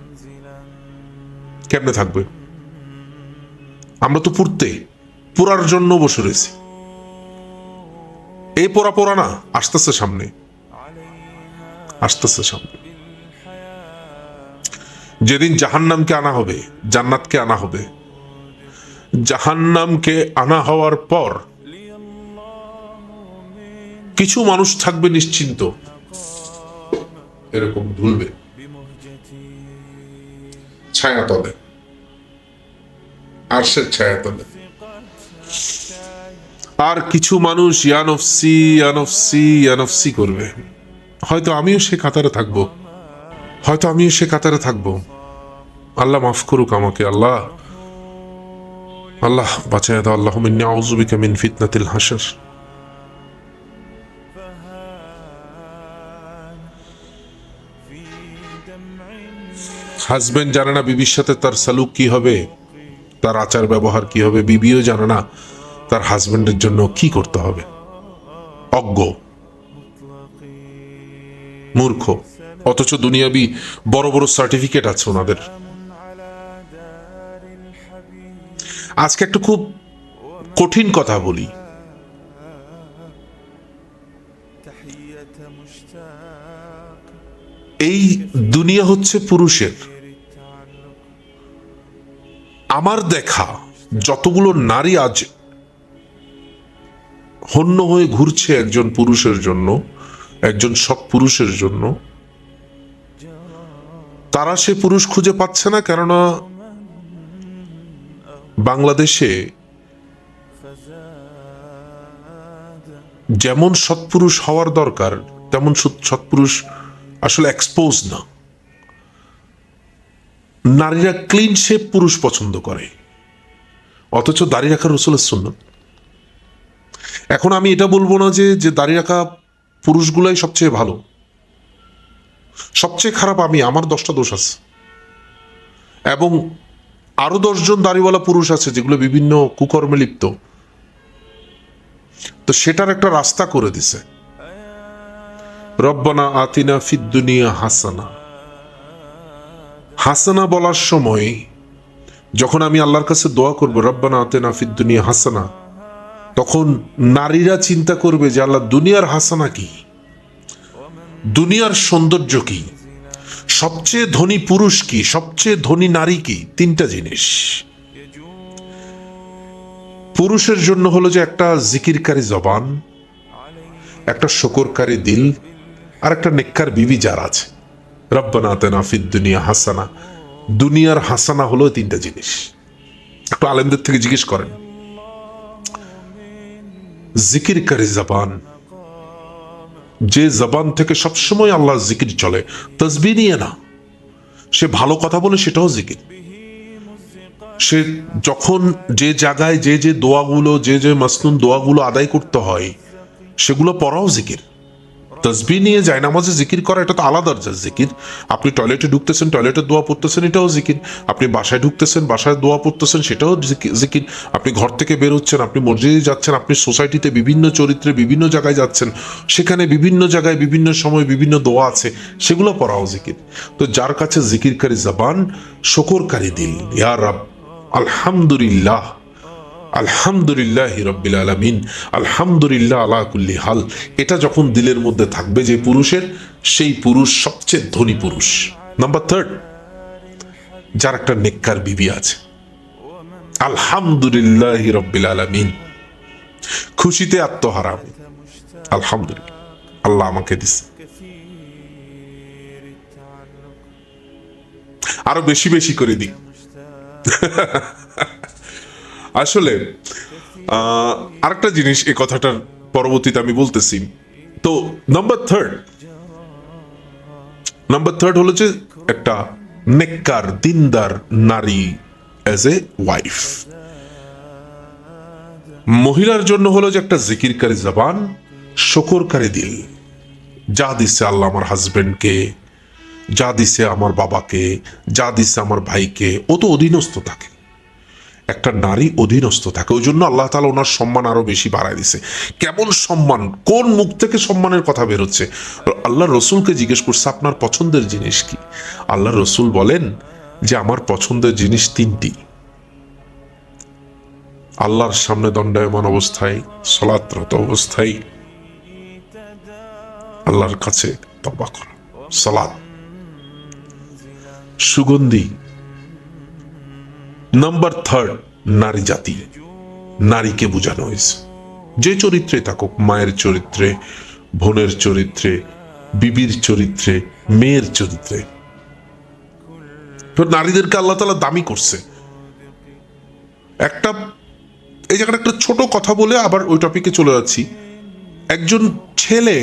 কেমনে থাকবে? আমরা তো পুরার জন্য বসে রয়েছি। এই পোড়া না, আসতেছে সামনে। যেদিন জাহান্নামকে আনা হবে, জান্নাতকে আনা হবে। জাহান্নামকে আনা হওয়ার পর কিছু মানুষ থাকবে নিশ্চিন্ত, এরকম ঢুলবে ছায়াতলে, আরশের ছায়াতলে। আর কিছু মানুষ ইয়ানফসি করবে। হয়তো আমিও সে কাতারে থাকবো, আল্লাহ মাফ করুক আমাকে। আল্লাহ বাঁচায় দাও। আল্লাহুম্মা ইন্নী আউযু বিকা মিন ফিতনাতিল হাশর। হাজবেন্ড জানে না বিবির সাথে তার সালুক কি হবে, তার আচার ব্যবহার কি হবে। বিবিও জানে না তার হাজবেন্ডের জন্য কি করতে হবে। অজ্ঞ, মূর্খ, অথচ দুনিয়াবি বড় বড় সার্টিফিকেট আছে ওনাদের। আজকে একটা খুব কঠিন কথা বলি। এই দুনিয়া হচ্ছে পুরুষের। আমার দেখা যতগুলো নারী আজ হন্য হয়ে ঘুরছে একজন পুরুষের জন্য, একজন সৎ পুরুষের জন্য, তারা সে পুরুষ খুঁজে পাচ্ছে না। কেননা বাংলাদেশে যেমন সৎপুরুষ হওয়ার দরকার তেমন সৎপুরুষ আসলে এক্সপোজ না। নারীরা ক্লিন শেপ পুরুষ পছন্দ করে, অথচ দাড়ি রাখা রাসূলের সুন্নাত। এখন আমি এটা বলবো না যে দাড়ি রাখা পুরুষগুলাই সবচেয়ে ভালো, সবচেয়ে খারাপ আমি। আমার 10টা দোষ আছে, এবং আরো 10 জন দাড়িওয়ালা পুরুষ আছে যেগুলো বিভিন্ন কুকর্মে লিপ্ত। তো সেটার একটা রাস্তা করে দিছে। রব্বানা আতিনা ফিদ দুনিয়া হাসানা। হাসানা বলার সময় যখন আমি আল্লাহর কাছে দোয়া করব রব্বানা আতিনা ফিদ দুনিয়া হাসানা, তখন নারীরা চিন্তা করবে যে আল্লাহ দুনিয়ার হাসানা কি, দুনিয়ার সৌন্দর্য কি, সবচেয়ে ধনী পুরুষ কি, সবচেয়ে ধনী নারী কি। 3টা জিনিস। পুরুষের জন্য হলো যে একটা জিকিরকারী জবান, একটা শুকরকারী দিল, আর একটা নেককার বিবি যার আছে। রব্বানা আতিনা ফিদ দুনিয়া হাসানা। দুনিয়ার হাসানা হলো 3টা জিনিস। একটু আলেমদের থেকে জিজ্ঞেস করেন। জিকিরকারী জবান, যে জবান থেকে সবসময় আল্লাহর জিকির চলে, তাসবিহ নিয়ে না, সে ভালো কথা বলে, সেটাও জিকির। সে যখন যে জায়গায় যে দোয়াগুলো, যে মাসনুন দোয়াগুলো আদায় করতে হয়, সেগুলো পড়াও জিকির। তসবিহ নিয়ে জায়নামাজে জিকির করা এটা তো আলাদা জিকির। আপনি টয়লেটে ঢুকতেছেন, টয়লেটে দোয়া পড়তেছেন, এটাও জিকির। আপনি বাসায় ঢুকতেছেন, বাসায় দোয়া পড়তেছেন, সেটাও জিকির। আপনি ঘর থেকে বের হচ্ছেন, আপনি মসজিদে যাচ্ছেন, আপনি সোসাইটিতে বিভিন্ন চরিত্রে বিভিন্ন জায়গায় যাচ্ছেন, সেখানে বিভিন্ন জায়গায় বিভিন্ন সময় বিভিন্ন দোয়া আছে, সেগুলো পড়াও জিকির। তো যার কাছে জিকিরকারী জবান, শকরকারী দিল, ইয়া রাব, আলহামদুলিল্লাহ, আলহামদুলিল্লাহ রব্বিল আলামিন, আলহামদুলিল্লাহ আলা কুল্লি হাল, এটা যখন দিলের মধ্যে থাকবে যে পুরুষের, সেই পুরুষ সবচেয়ে ধনী পুরুষ। নাম্বার 3, যার একটা নেককার বিবি আছে, আলহামদুলিল্লাহ রব্বিল আলামিন, খুশিতে আত্মহারা, আলহামদুলিল্লাহ আল্লাহ আমাকে দিছে। আরো বেশি বেশি করে দিই। আসলে আরেকটা জিনিস, এই কথাটার পরবর্তীতে আমি বলতেছি। তো নাম্বার থার্ড হলো যে একটা নেককার দিনদার নারী অ্যাজ এ ওয়াইফ। মহিলার জন্য হলো যে একটা জিকিরকারী জবান, শকরকারী দিল। যা দিছে আল্লাহ আমার হাজবেন্ডকে, যা দিছে আমার বাবাকে, যা দিছে আমার ভাইকে, ও তো অধীনস্থ থাকে। একটা নারী অধীনস্থ থাকে, ওই জন্য আল্লাহ তাআলা ওনার সম্মান আরো বেশি বাড়ায় দিছে। কেমন সম্মান, কোন মুখ থেকে সম্মানের কথা বেরোচ্ছে? আল্লাহ রসুলকে জিজ্ঞেস করছে আপনার পছন্দের জিনিস কি? আল্লাহ রসুল বলেন যে আমার পছন্দের জিনিস 3টি। আল্লাহর সামনে দণ্ডায়মান অবস্থায়, সালাতরত অবস্থায় আল্লাহর কাছে তওবা করা, সালাত, সুগন্ধি। নাম্বার 3, নারী জাতি, নারীকে বোঝানো হয়েছে যে চরিত্রে থাকুক, মায়ের চরিত্রে, বোনের চরিত্রে, বিবির চরিত্রে, মেয়ের চরিত্রে। তো নারীদেরকে আল্লাহ তাআলা দামি করছে। একটা এই জায়গাটা একটা ছোট কথা বলে আবার ওই টপিকে চলে যাচ্ছি। একজন ছেলে,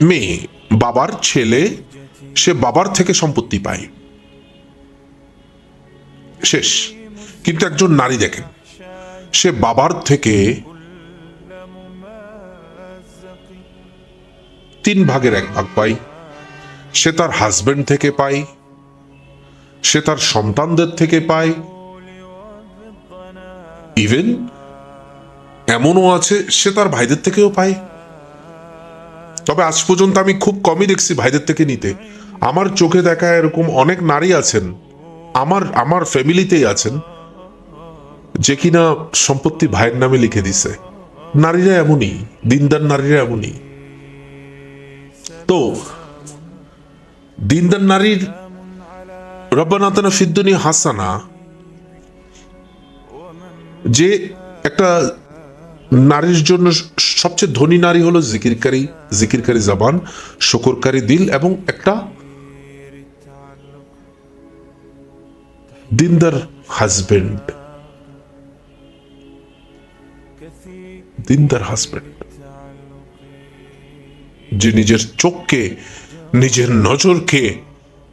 মেয়ে, বাবার ছেলে, সে বাবার থেকে সম্পত্তি পায়, শেষ। কিন্তু একজন নারী দেখেন, সে বাবার থেকে 3/1 পায়, সে তার হাজবেন্ড থেকে পায়, সে তার সন্তানদের থেকে পায়, ইভেন এমনও আছে সে তার ভাইদের থেকেও পায়। তবে আজ পর্যন্ত আমি খুব কমই দেখছি ভাইদের থেকে নিতে। আমার চোখে দেখা এরকম অনেক নারী আছেন, আমার ফ্যামিলিতেই আছেন, যে কিনা সম্পত্তি ভাইয়ের নামে লিখে দিছে। নারীরা এমনই, দিনদার নারীরা এমনই। তো দিনদার নারীর রব্বানা আতিনা ফিদ দুনিয়া হাসানা, যে একটা নারীর জন্য সবচেয়ে ধনী নারী হলো জিকিরকারী জবান, শকরকারী দিল, এবং একটা দিনদার হাজবেন্ড। যে নিজের চোখকে, নিজের নজরকে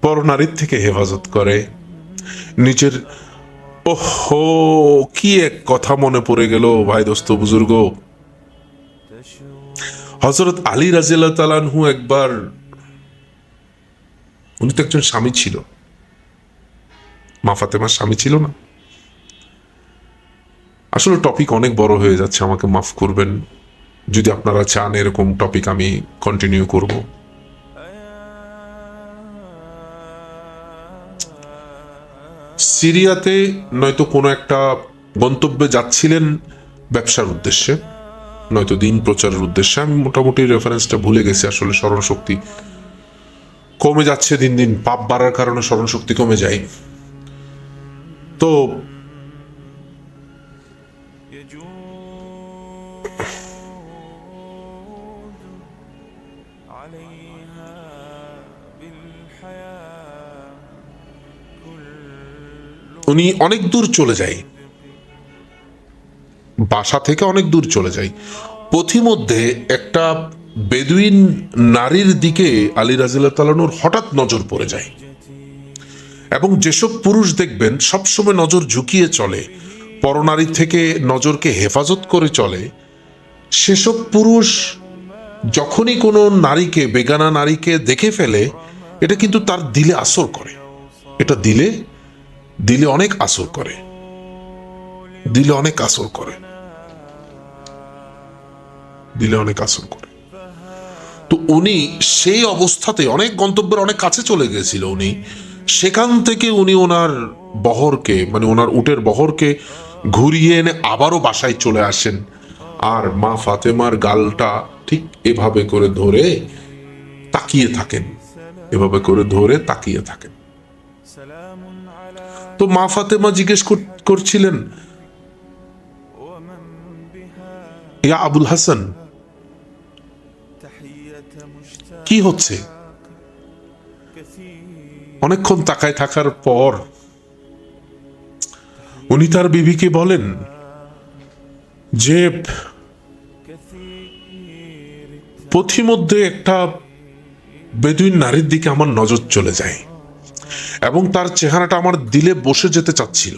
পরনারীর থেকে হেফাজত করে। নিজের, ওহো কি এক কথা মনে পড়ে গেল ভাই, দোস্ত, বুজুর্গ। হযরত আলী রাদিয়াল্লাহু তাআলা আনহু একবার, উনি তো একজন স্বামী ছিল, মা ফাতেমার স্বামী ছিল না? আসলে টপিক অনেক বড় হয়ে যাচ্ছে, আমাকে মাফ করবেন। যদি আপনারা চান এরকম টপিক আমি কন্টিনিউ করব। সিরিয়াতে নয়তো কোনো একটা গন্তব্যে যাচ্ছিলেন ব্যবসার উদ্দেশ্যে, নয়তো দিন প্রচারের উদ্দেশ্যে। আমি মোটামুটি রেফারেন্সটা ভুলে গেছি, আসলে স্মরণ শক্তি কমে যাচ্ছে দিন দিন, পাপ বাড়ার কারণে স্মরণ শক্তি কমে যায়। তো উনি অনেক দূর চলে যায়, বাসা থেকে অনেক দূর চলে যায়। পথিমধ্যে একটা বেদুইন নারীর দিকে আলী রাদিয়াল্লাহু তাআলা আনহুর হঠাৎ নজর পড়ে যায়। এবং যেসব পুরুষ দেখবেন সবসময় নজর ঝুঁকিয়ে চলে, পরনারী থেকে নজরকে হেফাজত করে চলে, সেসব পুরুষ যখনই কোনো নারীকে, বেগানা নারীকে দেখে ফেলে, এটা কিন্তু তার দিলে আসর করে। এটা দিলে দিলে অনেক আসর করে, দিলে অনেক আসর করে, দিলে অনেক আসর করে। তো উনি সেই অবস্থাতে অনেক গন্তব্যের অনেক কাছে চলে গেছিল উনি, সেখান থেকে উনি ওনার বহরকে, মানে ওনার উটের বহরকে ঘুরিয়ে এনে আবারও বাসায় চলে আসেন। আর মা ফাতেমার গালটা ঠিক এভাবে করে ধরে তাকিয়ে থাকেন, এভাবে করে ধরে তাকিয়ে থাকেন। তো মা ফাতেমা জিজ্ঞেস করছিলেন, ইয়া আবুল হাসান, কি হচ্ছে? অনেকক্ষণ তাকায় থাকার পর উনি তার বিবিকে বলেন যে পথিমধ্যে একটা বেদুইন নারীর দিকে আমার নজর চলে যায় এবং তার চেহারাটা আমার দিলে বসে যেতে চাচ্ছিল,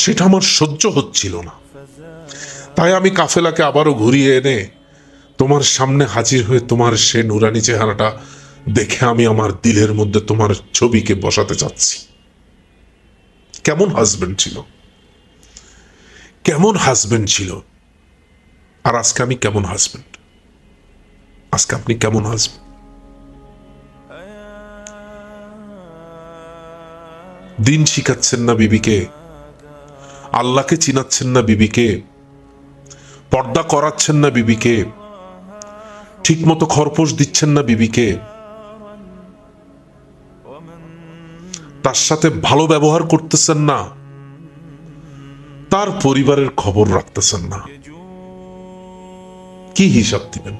সেটা আমার সহ্য হচ্ছিল না। তাই আমি কাফেলাকে আবারও ঘুরিয়ে এনে তোমার সামনে হাজির হয়ে তোমার সে নুরানি চেহারাটা দেখে আমি আমার দিলের মধ্যে তোমার ছবিকে বসাতে চাচ্ছি। কেমন হাজবেন্ড ছিল, কেমন হাজবেন্ড ছিল! আর আজকে আমি কেমন হাজবেন্ড, আজকে আপনি কেমন হাজবেন্ড? দিন শিখাচ্ছেন না বিবিকে, আল্লাহকে চিনাচ্ছেন না বিবিকে, পর্দা করাচ্ছেন না বিবিকে, ঠিক মতো খরপোশ দিচ্ছেন না বিবিকে, তার সাথে ভালো ব্যবহার করতেছেন না, তার পরিবারের খবর রাখতেছেন না। কি হিসাব দিবেন?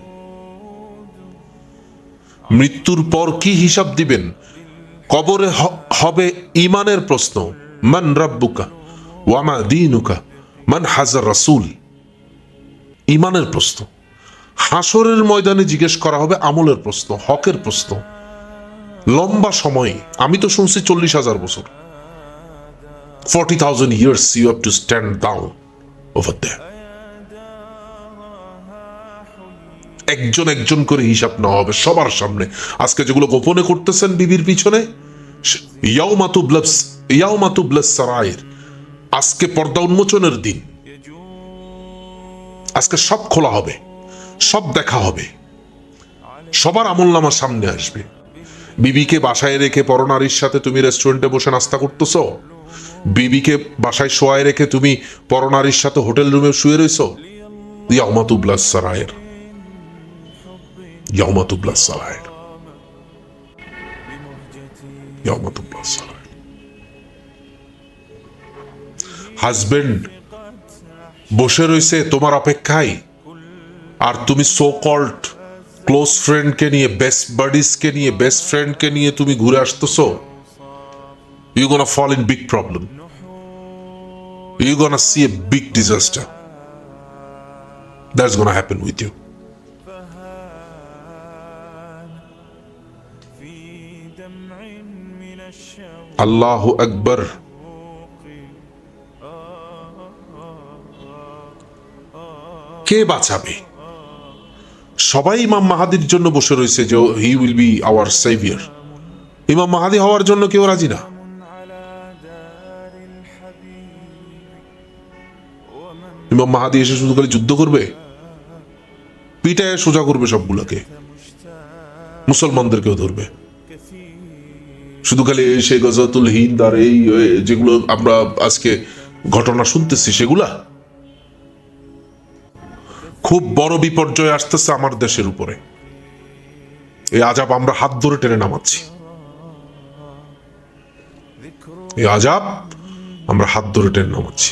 মৃত্যুর পর কি হিসাব দিবেন? কবরে হবে ইমানের প্রশ্ন, মান রাব্বুকা ওয়া মা দীনুকা মান হাজার রাসূল, ইমানের প্রশ্ন। হাসরের ময়দানে জিজ্ঞেস করা হবে আমলের প্রশ্ন, হকের প্রশ্ন। লম্বা সময়, আমি তো শুনছি 40,000 বছর, 40,000 years you have to stand down over there. একজন একজন করে হিসাব নেওয়া হবে সবার সামনে। আজকে যেগুলো গোপনে করতেছেন বিবির পিছনে, ইয়াউমা তুবলাস সারাইর, আজকে পর্দা উন্মোচনের দিন। আজকে সব খোলা হবে, সব দেখা হবে, সবার আমলনামা সামনে আসবে। বিবিকে বাসায় রেখে পরনারীর সাথে তুমি রেস্টুরেন্টে বসে নাস্তা করতেছো, বিবিকে বাসায় শোয়ায় রেখে তুমি পরনারীর সাথে হোটেল রুমে শুয়ে রইছো। ইয়াউমা তুবলাস সারাইর, ইয়াউমা তুবলাস সারাইর, ইয়াউমা তুবলাস সারাইর। হাজবেন্ড বসে রইছে তোমার অপেক্ষায়, আর তুমি সো কল্ড ক্লোজ ফ্রেন্ডকে নিয়ে, বেস্ট বাডিজকে নিয়ে, বেস্ট ফ্রেন্ডকে নিয়ে তুমি ঘুরে আসতেছো। You gonna fall in big problem, you gonna see a big disaster that's gonna happen with you. আল্লাহু আকবার। কে বাঁচাবে? সবাই ইমাম মাহাদির জন্য বসে রয়েছে যে he will be our saviour. ইমাম মাহাদি হওয়ার জন্য কেউ রাজি না। ইমাম মাহাদি এসে শুধু খালি যুদ্ধ করবে, পিটায় সোজা করবে সবগুলোকে, মুসলমানদেরকেও ধরবে। শুধু খালি এসে গজওয়াতুল হিন্দ আর এই যেগুলো আমরা আজকে ঘটনা শুনতেছি, সেগুলা খুব বড় বিপর্যয় আসতেছে আমার দেশের উপরে। এই আজাব আমরা হাত ধরে টেনে নামাচ্ছি, এই আজাব আমরা হাত ধরে টেনে নামাচ্ছি।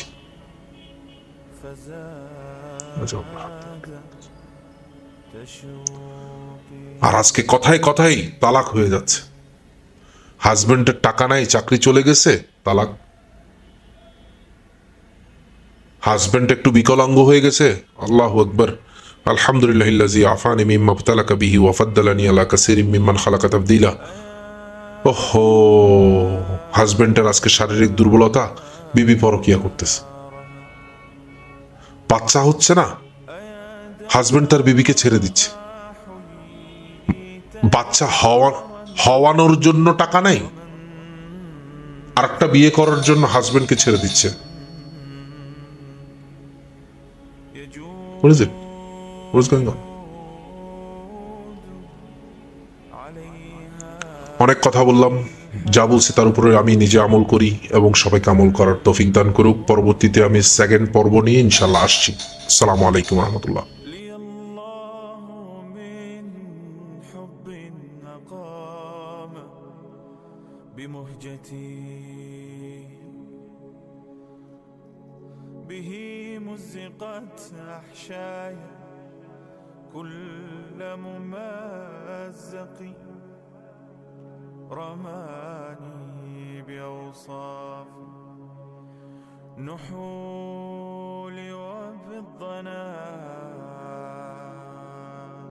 আর আজকে কথায় কথায় তালাক হয়ে যাচ্ছে। হাজবেন্ডের টাকা নাই, চাকরি চলে গেছে, তালাক। হাজবেন্ড একটু বিকলাঙ্গ হয়ে গেছে, আল্লাহু আকবার, আলহামদুলিল্লাহিল্লাযী আফানি মিম্মা ইবতালাকা বিহি ওয়া ফাদ্দালানি আলা কাসীরিম মিম্মান খালাকা তাফদীলা। ওহো, হাজবেন্ডের আজকে শারীরিক দুর্বলতা, বিবি পরকিয়া করতেছে, বাচ্চা হচ্ছে না, হাজবেন্ড তার বিবিকে ছেড়ে দিচ্ছে, বাচ্চা হওয়ানোর জন্য টাকা নেই, আরেকটা বিয়ে করার জন্য হাজবেন্ডকে ছেড়ে দিচ্ছে। What is it? What's going on? অনেক কথা বললাম, যা বলছি তার উপরে আমি নিজে আমল করি এবং সবাইকে আমল করার তৌফিক দান করুক। পরবর্তীতে আমি সেকেন্ড পর্ব নিয়ে ইনশাল্লাহ আসছি। আসসালামু আলাইকুম রহমতুল্লাহ। به مزقت أحشاي كل ممزق رماني بأوصاف نحول وبالضنا